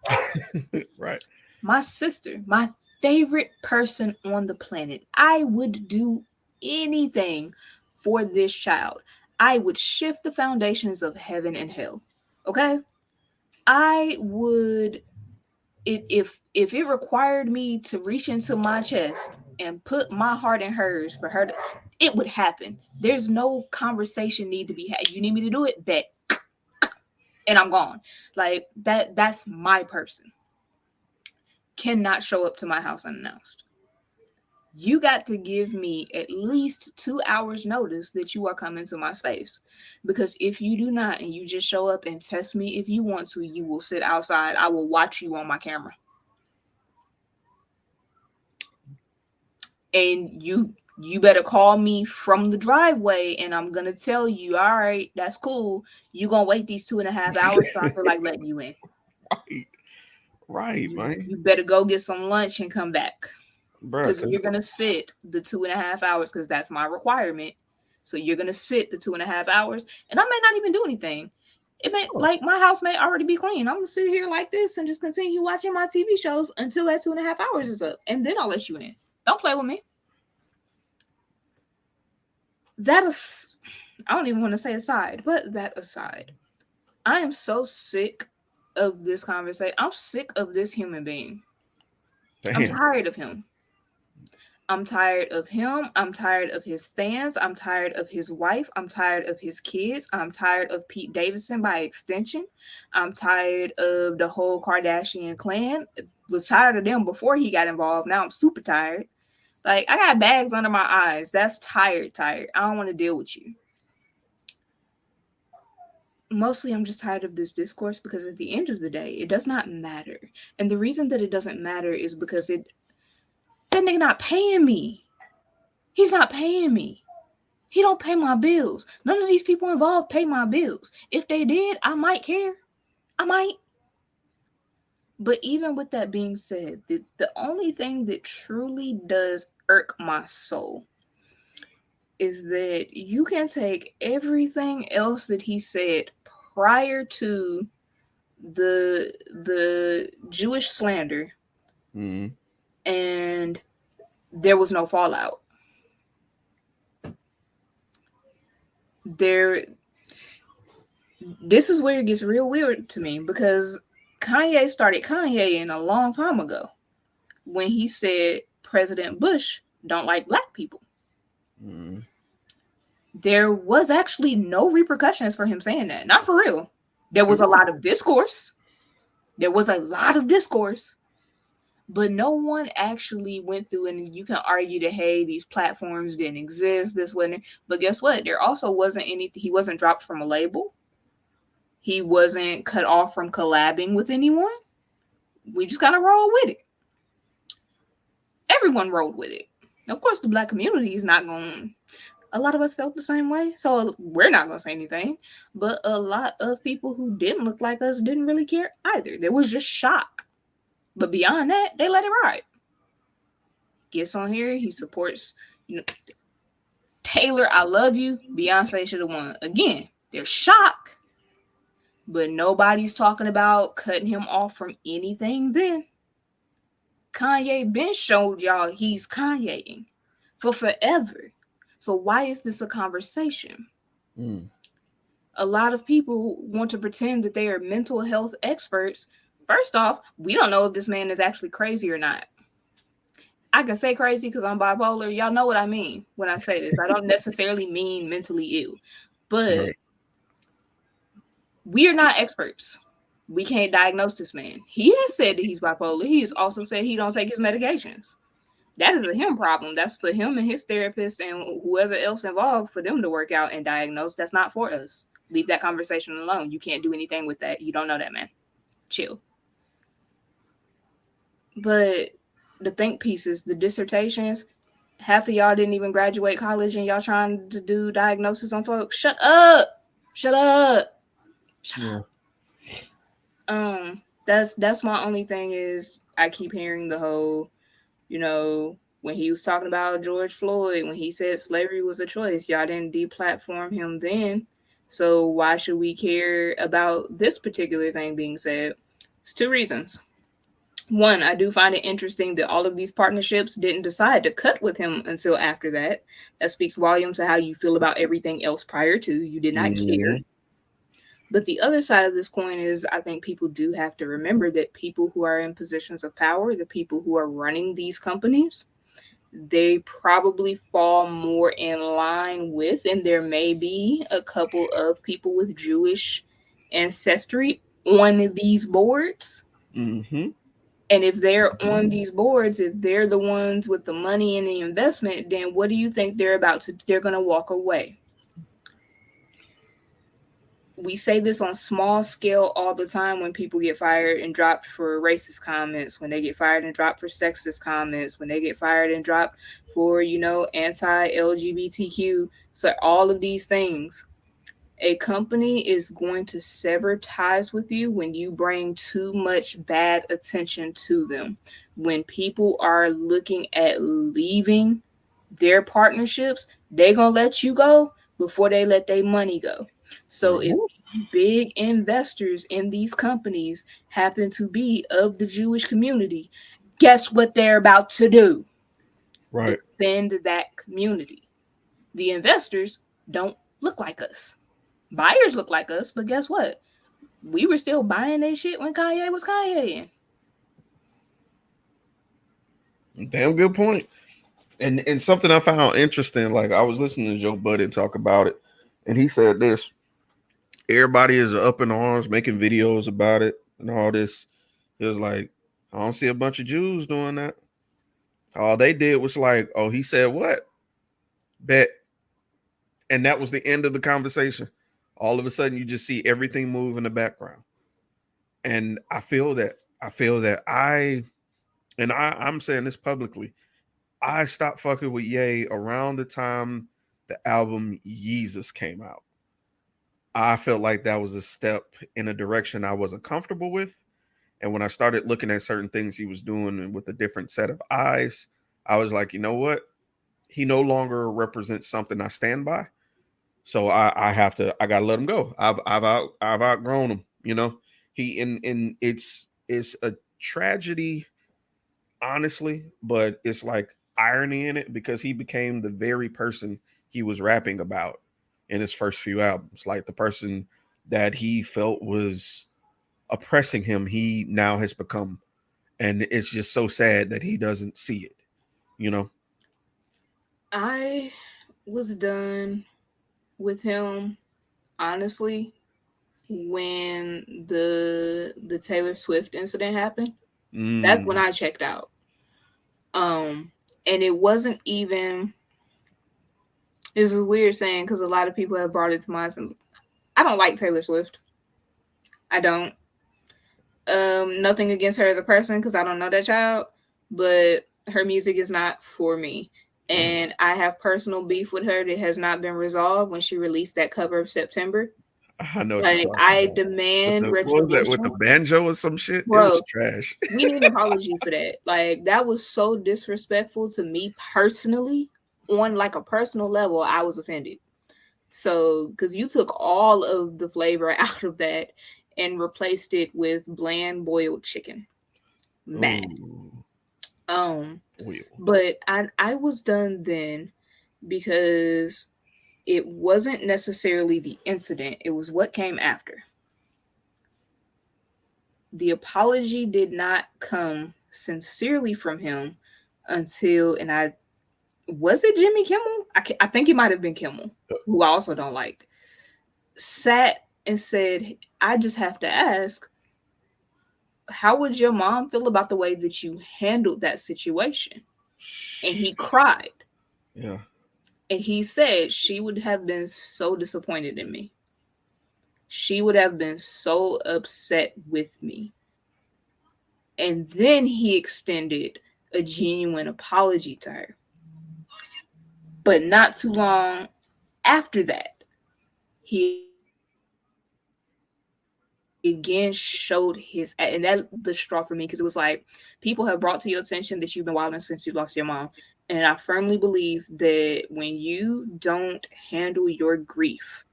Right. My sister, my favorite person on the planet, I would do anything for this child. I would shift the foundations of heaven and hell. Okay? I would, if it required me to reach into my chest and put my heart in hers for her to, it would happen. There's no conversation need to be had. You need me to do it? Bet. And I'm gone. Like that's my person. Cannot show up to my house unannounced. You got to give me at least 2 hours notice that you are coming to my space. Because if you do not, and you just show up and test me if you want to, you will sit outside. I will watch you on my camera. And you better call me from the driveway, and I'm going to tell you, all right, that's cool. You're going to wait these 2.5 hours so I feel like letting you in. Right, man. You better go get some lunch and come back. Because Bruh, you're going to sit the 2.5 hours because that's my requirement. So you're going to sit the 2.5 hours, and I may not even do anything. It may, like, my house may already be clean. I'm going to sit here like this and just continue watching my TV shows until that 2.5 hours is up, and then I'll let you in. Don't play with me. That is, I don't even want to say aside, but that aside, I am so sick of this conversation. I'm sick of this human being. I'm Damn. tired of him. I'm tired of him. I'm tired of his fans. I'm tired of his wife. I'm tired of his kids. I'm tired of Pete Davidson by extension. I'm tired of the whole Kardashian clan. Was tired of them before he got involved. Now I'm super tired. Like, I got bags under my eyes. That's tired. I don't want to deal with you. Mostly I'm just tired of this discourse because at the end of the day, it does not matter. And the reason that it doesn't matter is because that nigga not paying me. He's not paying me. He don't pay my bills. None of these people involved pay my bills. If they did, I might care. I might. But even with that being said, the only thing that truly does irk my soul is that you can take everything else that he said prior to the Jewish slander, and there was no fallout. This is where it gets real weird to me, because Kanye started Kanyeing a long time ago when he said President Bush don't like black people. There was actually no repercussions for him saying that. Not for real. There was a lot of discourse. But no one actually went through, and you can argue that, hey, these platforms didn't exist, this wasn't. But guess what? There also wasn't anything. He wasn't dropped from a label. He wasn't cut off from collabing with anyone. We just kind of rolled with it. Everyone rolled with it. Of course, the black community is not going. A lot of us felt the same way, so we're not going to say anything. But a lot of people who didn't look like us didn't really care either. There was just shock. But beyond that, they let it ride. Gets on here, he supports, Taylor, I love you. Beyonce should have won. Again, there's shock. But nobody's talking about cutting him off from anything then. Kanye been showed y'all he's Kanyeing for forever. So why is this a conversation? A lot of people want to pretend that they are mental health experts. First off, we don't know if this man is actually crazy or not. I can say crazy because I'm bipolar. Y'all know what I mean when I say this. I don't necessarily mean mentally ill. But we are not experts. We can't diagnose this man. He has said that he's bipolar. He has also said he don't take his medications. That is a him problem. That's for him and his therapist and whoever else involved for them to work out and diagnose. That's not for us. Leave that conversation alone. You can't do anything with that. You don't know that man. Chill. But the think pieces, the dissertations, half of y'all didn't even graduate college and y'all trying to do diagnosis on folks. Shut up. That's my only thing is I keep hearing the whole, when he was talking about George Floyd, when he said slavery was a choice, y'all didn't deplatform him then. So why should we care about this particular thing being said? It's two reasons. One, I do find it interesting that all of these partnerships didn't decide to cut with him until after that. That speaks volumes to how you feel about everything else prior to. You did not care. But the other side of this coin is I think people do have to remember that people who are in positions of power, the people who are running these companies, they probably fall more in line with, and there may be a couple of people with Jewish ancestry on these boards. And if they're on these boards, if they're the ones with the money and the investment, then what do you think they're about to do? They're going to walk away. We say this on small scale all the time when people get fired and dropped for racist comments, when they get fired and dropped for sexist comments, when they get fired and dropped for, anti-LGBTQ. So all of these things. A company is going to sever ties with you when you bring too much bad attention to them. When people are looking at leaving their partnerships, they're going to let you go before they let their money go. So if these big investors in these companies happen to be of the Jewish community, guess what they're about to do? Right. Defend that community. The investors don't look like us. Buyers look like us, but guess what? We were still buying that shit when Kanye was Kanye. Damn good point. And something I found interesting, like I was listening to Joe Budden talk about it, and he said this: everybody is up in arms, making videos about it and all this. He was like, I don't see a bunch of Jews doing that. All they did was like, oh, he said what? Bet. And that was the end of the conversation. All of a sudden, you just see everything move in the background. And I feel that. I'm saying this publicly. I stopped fucking with Ye around the time the album Yeezus came out. I felt like that was a step in a direction I wasn't comfortable with. And when I started looking at certain things he was doing with a different set of eyes, I was like, you know what? He no longer represents something I stand by. So I gotta let him go. I've outgrown him, you know. And it's a tragedy, honestly, but it's like irony in it because he became the very person he was rapping about in his first few albums. Like the person that he felt was oppressing him, he now has become. And it's just so sad that he doesn't see it, you know? I was done with him, honestly, when the Taylor Swift incident happened. That's when I checked out. And it wasn't even. This is weird saying because a lot of people have brought it to mind. I don't like Taylor Swift. I don't. Nothing against her as a person because I don't know that child, but her music is not for me. And I have personal beef with her that has not been resolved when she released that cover of September. I know what Like, you're talking I about. demand What was that with the retribution. banjo or some shit? It Bro, was trash. we need an apology for that. Like, that was so disrespectful to me personally. On like a personal level, I was offended. So, because you took all of the flavor out of that and replaced it with bland boiled chicken. Mad. But I was done then because it wasn't necessarily the incident, it was what came after. The apology did not come sincerely from him until, and I was it Jimmy Kimmel? I think it might have been Kimmel, who I also don't like, sat and said, I just have to ask, how would your mom feel about the way that you handled that situation? And he cried. Yeah. And he said she would have been so disappointed in me. She would have been so upset with me. And then he extended a genuine apology to her. But not too long after that, he again showed his, and that's the straw for me because it was like, people have brought to your attention that you've been wilding since you lost your mom. And I firmly believe that when you don't handle your grief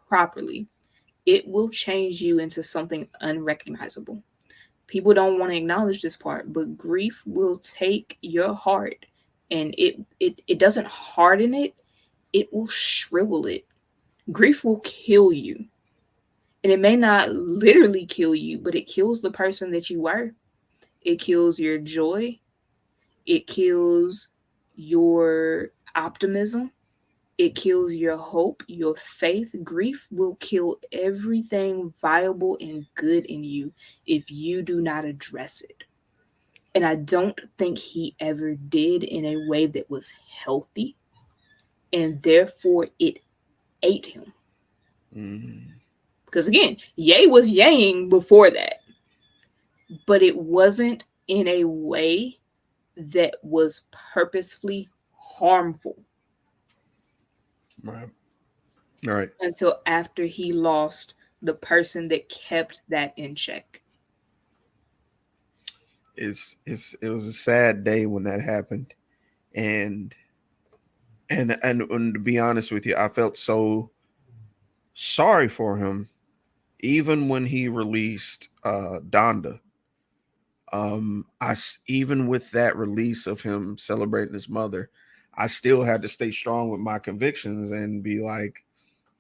properly, it will change you into something unrecognizable. People don't want to acknowledge this part, but grief will take your heart and it doesn't harden it, it will shrivel it. Grief will kill you. And it may not literally kill you, but it kills the person that you were. It kills your joy. It kills your optimism. It kills your hope, your faith. Grief will kill everything viable and good in you if you do not address it. And I don't think he ever did in a way that was healthy. And therefore, it ate him. Because again, Ye was yaying before that. But it wasn't in a way that was purposefully harmful. Right. Right. Until after he lost the person that kept that in check. It was a sad day when that happened. And to be honest with you, I felt so sorry for him even when he released Donda. Even with that release of him celebrating his mother, I still had to stay strong with my convictions and be like,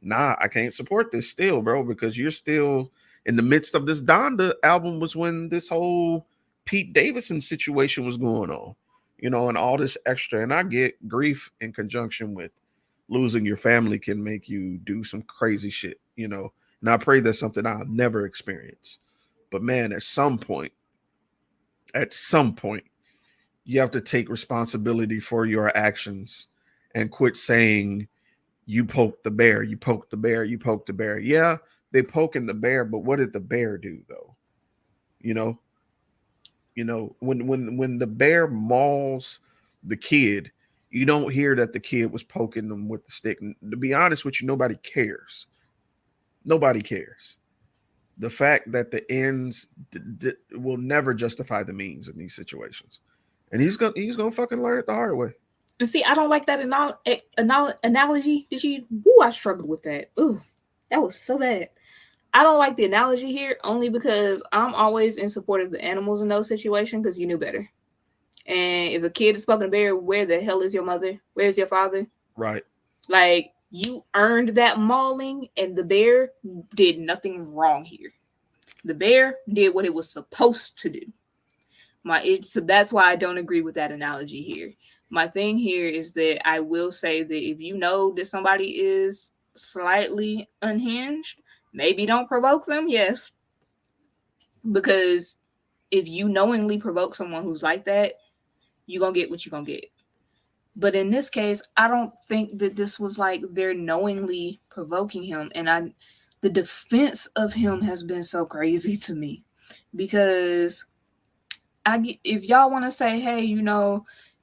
nah, I can't support this still, bro, because you're still in the midst of this. Donda album was when this whole Pete Davidson situation was going on, and all this extra. And I get grief in conjunction with losing your family can make you do some crazy shit. And I pray that's something I'll never experience. But man, at some point, you have to take responsibility for your actions and quit saying you poked the bear, you poked the bear, you poked the bear. Yeah, they poking the bear, but what did the bear do though? You know, when the bear mauls the kid, you don't hear that the kid was poking them with the stick. And to be honest with you, nobody cares. Nobody cares. The fact that the ends will never justify the means in these situations, and he's gonna fucking learn it the hard way. And see, I don't like that analogy. Did you? Ooh, I struggled with that. Ooh, that was so bad. I don't like the analogy here only because I'm always in support of the animals in those situations because you knew better. And if a kid is fucking a bear, where the hell is your mother? Where's your father? Right. Like, you earned that mauling, and the bear did nothing wrong here. The bear did what it was supposed to do. So that's why I don't agree with that analogy here. My thing here is that I will say that if you know that somebody is slightly unhinged, maybe don't provoke them, yes. Because if you knowingly provoke someone who's like that, you're going to get what you're going to get. But in this case, I don't think that this was like they're knowingly provoking him. And the defense of him has been so crazy to me. Because if y'all want to say, hey,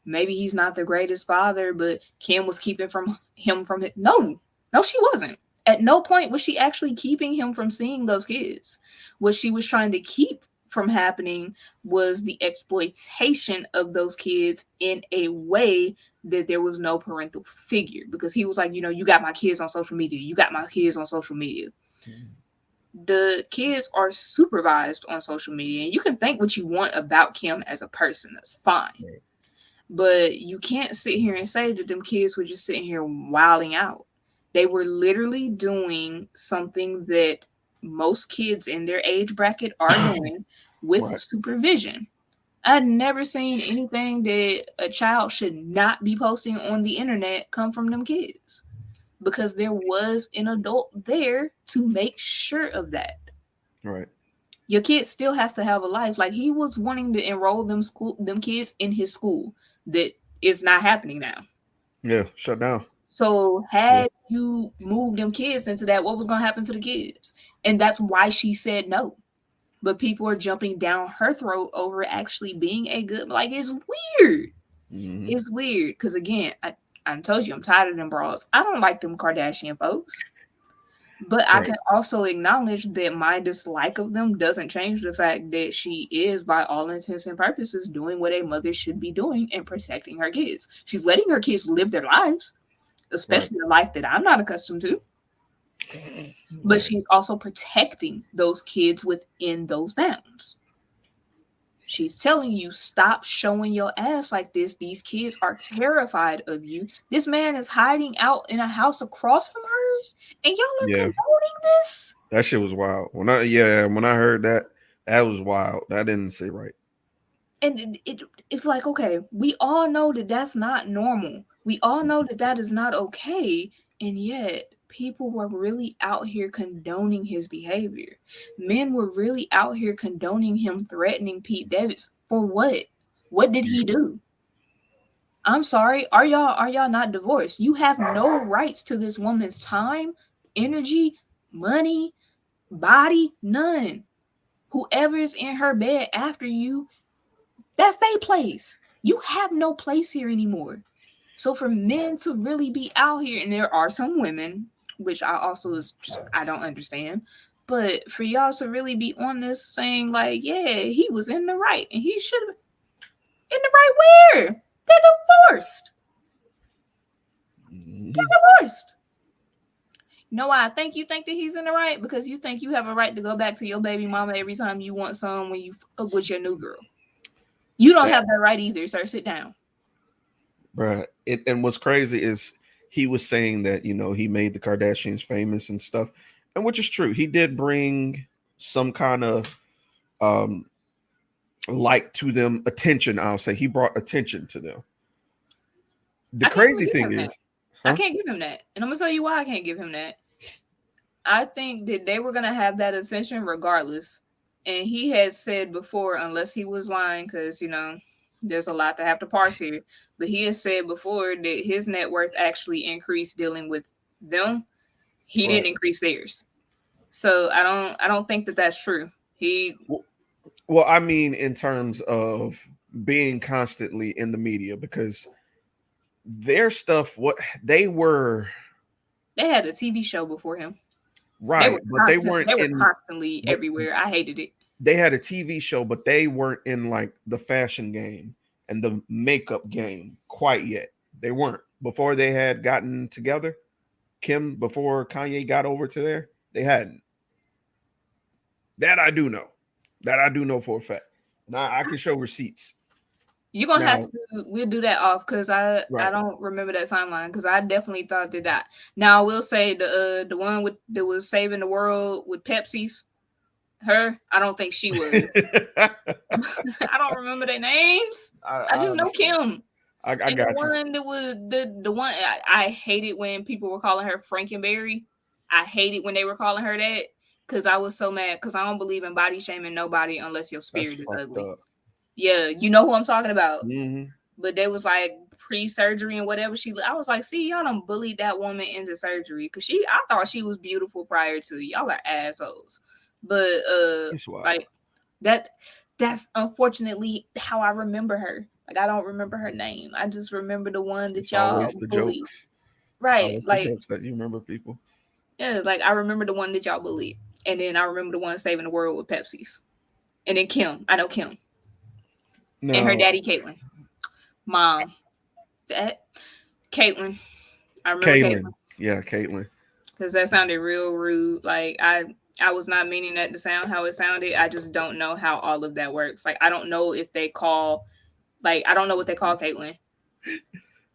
maybe he's not the greatest father, but Kim was keeping him from it. No, she wasn't. At no point was she actually keeping him from seeing those kids. What she was trying to keep from happening was the exploitation of those kids in a way that there was no parental figure. Because he was like, you got my kids on social media. You got my kids on social media. Mm-hmm. The kids are supervised on social media. And you can think what you want about Kim as a person. That's fine. Right. But you can't sit here and say that them kids were just sitting here wilding out. They were literally doing something that most kids in their age bracket are doing with right. supervision. I'd never seen anything that a child should not be posting on the internet come from them kids, because there was an adult there to make sure of that. Right. Your kid still has to have a life. Like, he was wanting to enroll them kids in his school that is not happening now. Yeah, shut down. So had you moved them kids into that, what was going to happen to the kids? And that's why she said no. But people are jumping down her throat over actually being a good, like, it's weird. Mm-hmm. It's weird. Because again, I told you, I'm tired of them broads. I don't like them Kardashian folks. But right. I can also acknowledge that my dislike of them doesn't change the fact that she is, by all intents and purposes, doing what a mother should be doing and protecting her kids. She's letting her kids live their lives, especially right. a life that I'm not accustomed to. But she's also protecting those kids within those bounds. She's telling you, stop showing your ass like this. These kids are terrified of you. This man is hiding out in a house across from hers, and y'all are condoning this? That shit was wild. When I heard that, that was wild. That didn't sit right. And it's like, okay, we all know that that's not normal. We all know that that is not okay. And yet people were really out here condoning his behavior. Men were really out here condoning him threatening Pete Davidson. For what? What did he do? I'm sorry. Are y'all not divorced? You have no rights to this woman's time, energy, money, body, none. Whoever is in her bed after you, that's their place. You have no place here anymore. So for men to really be out here, and there are some women, which I don't understand, but for y'all to really be on this saying like, yeah, he was in the right, and he should have in the right where? They're divorced. They're divorced. You know why I think you think that he's in the right? Because you think you have a right to go back to your baby mama every time you want some when you fuck with your new girl. You don't have that right either, sir. Sit down. Bruh. And what's crazy is he was saying that, he made the Kardashians famous and stuff, and which is true. He did bring some kind of um light to them, attention. I'll say he brought attention to them. The I can't even crazy give thing him is, that. I can't give him that. And I'm gonna tell you why I can't give him that. I think that they were gonna have that attention regardless. And he had said before, unless he was lying, because there's a lot to have to parse here. But he has said before that his net worth actually increased dealing with them. He right. didn't increase theirs. So I don't think that that's true. He Well, I mean, in terms of being constantly in the media, because their stuff, what they were, they had a TV show before him. right, but they weren't They were in. constantly But everywhere. I hated it. they had a TV show, but they weren't in like the fashion game and the makeup game quite yet. They weren't before they had gotten together. Kim, before Kanye got over to there, they hadn't. That I do know. That I do know for a fact. Now I can show receipts. You're gonna have Now, to. We'll do that off because I right. don't remember that timeline because I definitely thought that. Now I will say the one that was saving the world with Pepsi's. Her, I don't think she was. I don't remember their names. I just know Kim. I and got the you. one that was the one I hated when people were calling her Frankenberry. I hated when they were calling her that because I was so mad because I don't believe in body shaming nobody unless your spirit is ugly. Up. Yeah, you know who I'm talking about. Mm-hmm. But they was like pre-surgery and whatever I was like, see, y'all done bullied that woman into surgery because I thought she was beautiful prior to. Y'all are assholes. But like that's unfortunately how I remember her. Like I don't remember her name. I just remember the one that It's y'all always the bullied. jokes. Right. It's like the jokes that you remember people. Yeah, like I remember the one that y'all bullied. And then I remember the one saving the world with Pepsi's. And then Kim. I know Kim. No. And her daddy Caitlyn. Mom. That Caitlyn. I remember Caitlyn. Yeah, Caitlyn. Because that sounded real rude. Like I was not meaning that to sound how it sounded. I just don't know how all of that works. Like I don't know if they call I don't know what they call Caitlyn.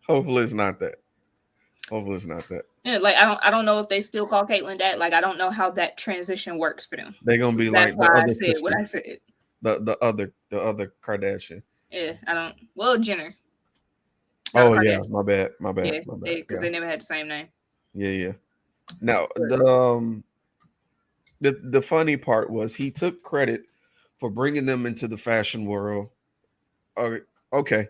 Hopefully it's not that. Yeah, like I don't know if they still call Caitlyn that. Like I don't know how that transition works for them. They're gonna be that's like why I said what I said. The other Kardashian. Yeah, I don't. Well, Jenner. Oh yeah, my bad. Yeah, because they never had the same name. Yeah. Now the funny part was he took credit for bringing them into the fashion world. Okay.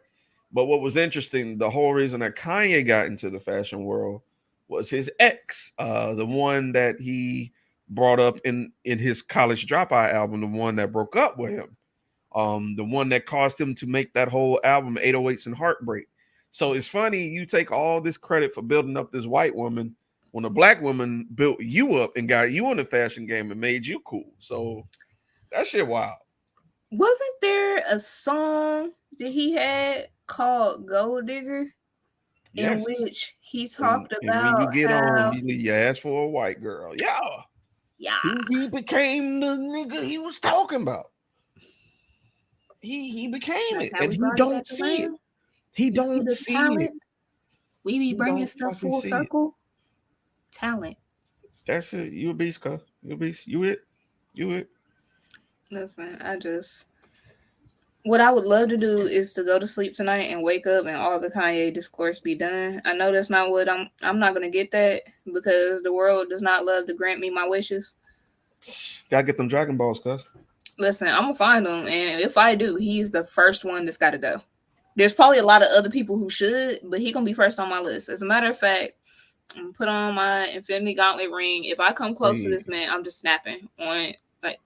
But what was interesting, the whole reason that Kanye got into the fashion world was his ex, the one that he brought up in his College Dropout album, the one that broke up with him, the one that caused him to make that whole album, 808s and Heartbreak. So it's funny, you take all this credit for building up this white woman when a black woman built you up and got you in the fashion game and made you cool. So that shit wild. Wasn't there a song that he had called Gold Digger? Yes. In which he talked about when you get how you ask for a white girl. Yeah. He became the nigga he was talking about. He became it. And he don't see it. He don't see it. We be bringing stuff full circle. Talent. That's it. You a beast, cuz. You a beast. You it. Listen, what I would love to do is to go to sleep tonight and wake up and all the Kanye discourse be done. I know that's not what I'm not gonna get that because the world does not love to grant me my wishes. Gotta get them Dragon Balls, cuz. Listen, I'm gonna find them, and if I do, he's the first one that's gotta go. There's probably a lot of other people who should, but he gonna be first on my list. As a matter of fact, I'm gonna put on my Infinity Gauntlet ring. If I come close to this man, I'm just snapping on like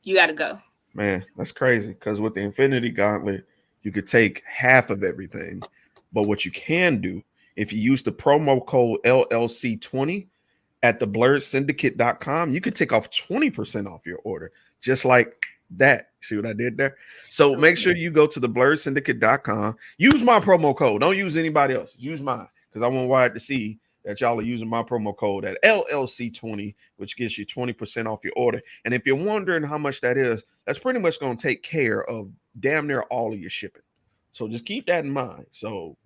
you gotta go. Man, that's crazy because with the Infinity Gauntlet, you could take half of everything. But what you can do, if you use the promo code LLC20 at theblurredsyndicate.com, you could take off 20% off your order. Just like that. See what I did there? So make sure you go to theblurredsyndicate.com. Use my promo code. Don't use anybody else. Use mine because I want Wyatt to see that y'all are using my promo code at LLC20, which gives you 20% off your order. And if you're wondering how much that is, that's pretty much going to take care of damn near all of your shipping. So just keep that in mind. So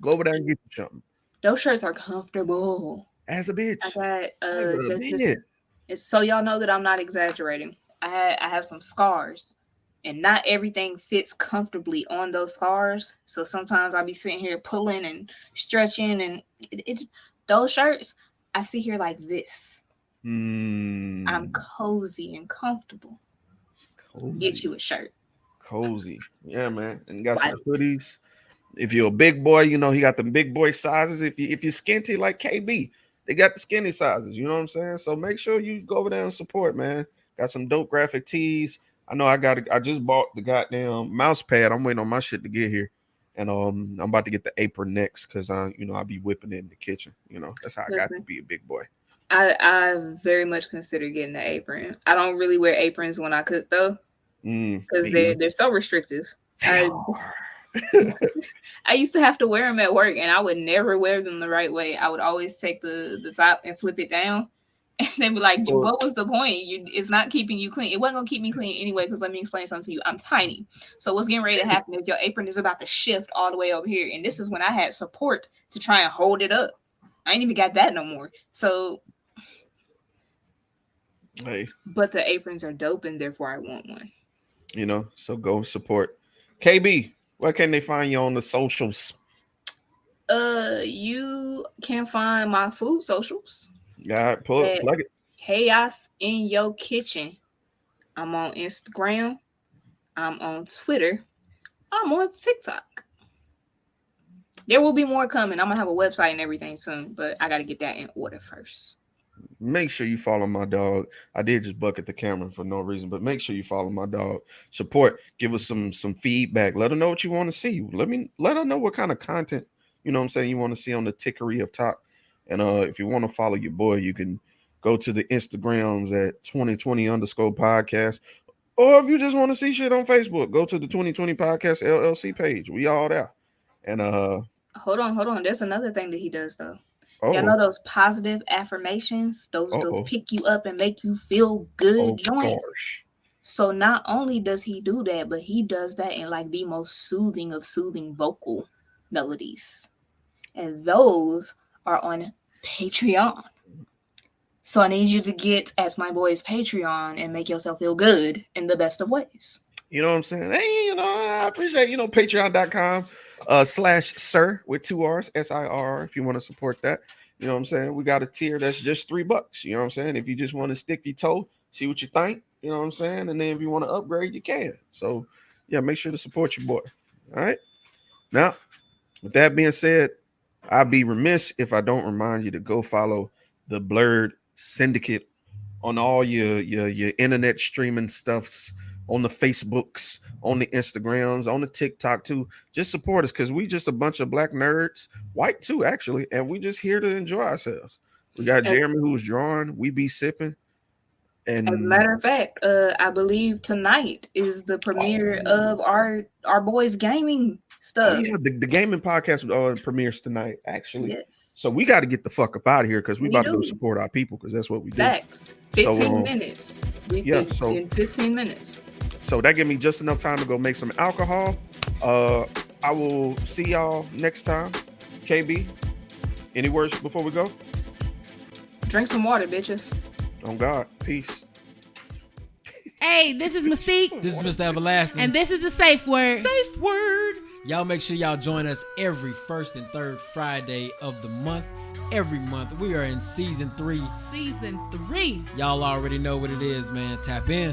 Go over there and get you something. Those shirts are comfortable. As a bitch. I got As a bitch. so y'all know that I'm not exaggerating. I have some scars, and not everything fits comfortably on those scars. So sometimes I'll be sitting here pulling and stretching, and those shirts, I sit here like this. I'm cozy and comfortable. Cozy. Get you a shirt. Cozy. Yeah, man. And you got some hoodies. If you're a big boy, you know, he got the big boy sizes. If you're skinty like KB, they got the skinny sizes. You know what I'm saying? So make sure you go over there and support, man. Got some dope graphic tees. I know I just bought the goddamn mouse pad. I'm waiting on my shit to get here. And I'm about to get the apron next because I'll be whipping it in the kitchen. You know, that's how I got to be a big boy. I very much consider getting an apron. I don't really wear aprons when I cook though. Because they're so restrictive. I used to have to wear them at work, and I would never wear them the right way. I would always take the top and flip it down, and then be like, "What was the point? It's not keeping you clean. It wasn't gonna keep me clean anyway." Because let me explain something to you. I'm tiny, so what's getting ready to happen is your apron is about to shift all the way over here, and this is when I had support to try and hold it up. I ain't even got that no more. So, but the aprons are dope, and therefore I want one. You know, so go support. KB, where can they find you on the socials? You can find my food socials. Yeah, plug it. Chaos in Your Kitchen. I'm on Instagram. I'm on Twitter. I'm on TikTok. There will be more coming. I'm gonna have a website and everything soon, but I gotta get that in order first. Make sure you follow my dog. I did just bucket the camera for no reason, but make sure you follow my dog. Support. Give us some feedback. Let her know what you want to see. Let her know what kind of content, you know what I'm saying, you want to see on the tickery up top. And if you want to follow your boy, you can go to the Instagrams at 2020_podcast. Or if you just want to see shit on Facebook, go to the 2020 Podcast LLC page. We all there. And hold on. There's another thing that he does though. Y'all know those positive affirmations, those pick you up and make you feel good joints. So not only does he do that, but he does that in like the most soothing of soothing vocal melodies. And those are on Patreon. So I need you to get at my boy's Patreon and make yourself feel good in the best of ways. You know what I'm saying? Hey, I appreciate, patreon.com. /Sirr with 2 R's, SIRR, if you want to support that. You know what I'm saying? We got a tier that's just $3. You know what I'm saying? If you just want to stick your toe, see what you think, you know what I'm saying? And then if you want to upgrade, you can. So yeah, make sure to support your boy. All right. Now, with that being said, I'd be remiss if I don't remind you to go follow the Blurred Syndicate on all your internet streaming stuffs, on the Facebooks, on the Instagrams, on the TikTok too. Just support us because we just a bunch of black nerds, white too actually, and we just here to enjoy ourselves. We got Jeremy who's drawing, we be sipping. And as a matter of fact, I believe tonight is the premiere of our boys gaming stuff. Yeah, the gaming podcast premieres tonight actually. Yes. So we got to get the fuck up out of here because we about to go support our people because that's what we do. Facts. 15 minutes. In 15 minutes. So that give me just enough time to go make some alcohol. I will see y'all next time. KB, any words before we go? Drink some water, bitches. On God. Peace. Hey, this is Mystique. This is Mr. Everlasting. And this is the Safe Word. Safe Word. Y'all make sure y'all join us every first and third Friday of the month. Every month. We are in season 3. Season 3. Y'all already know what it is, man. Tap in.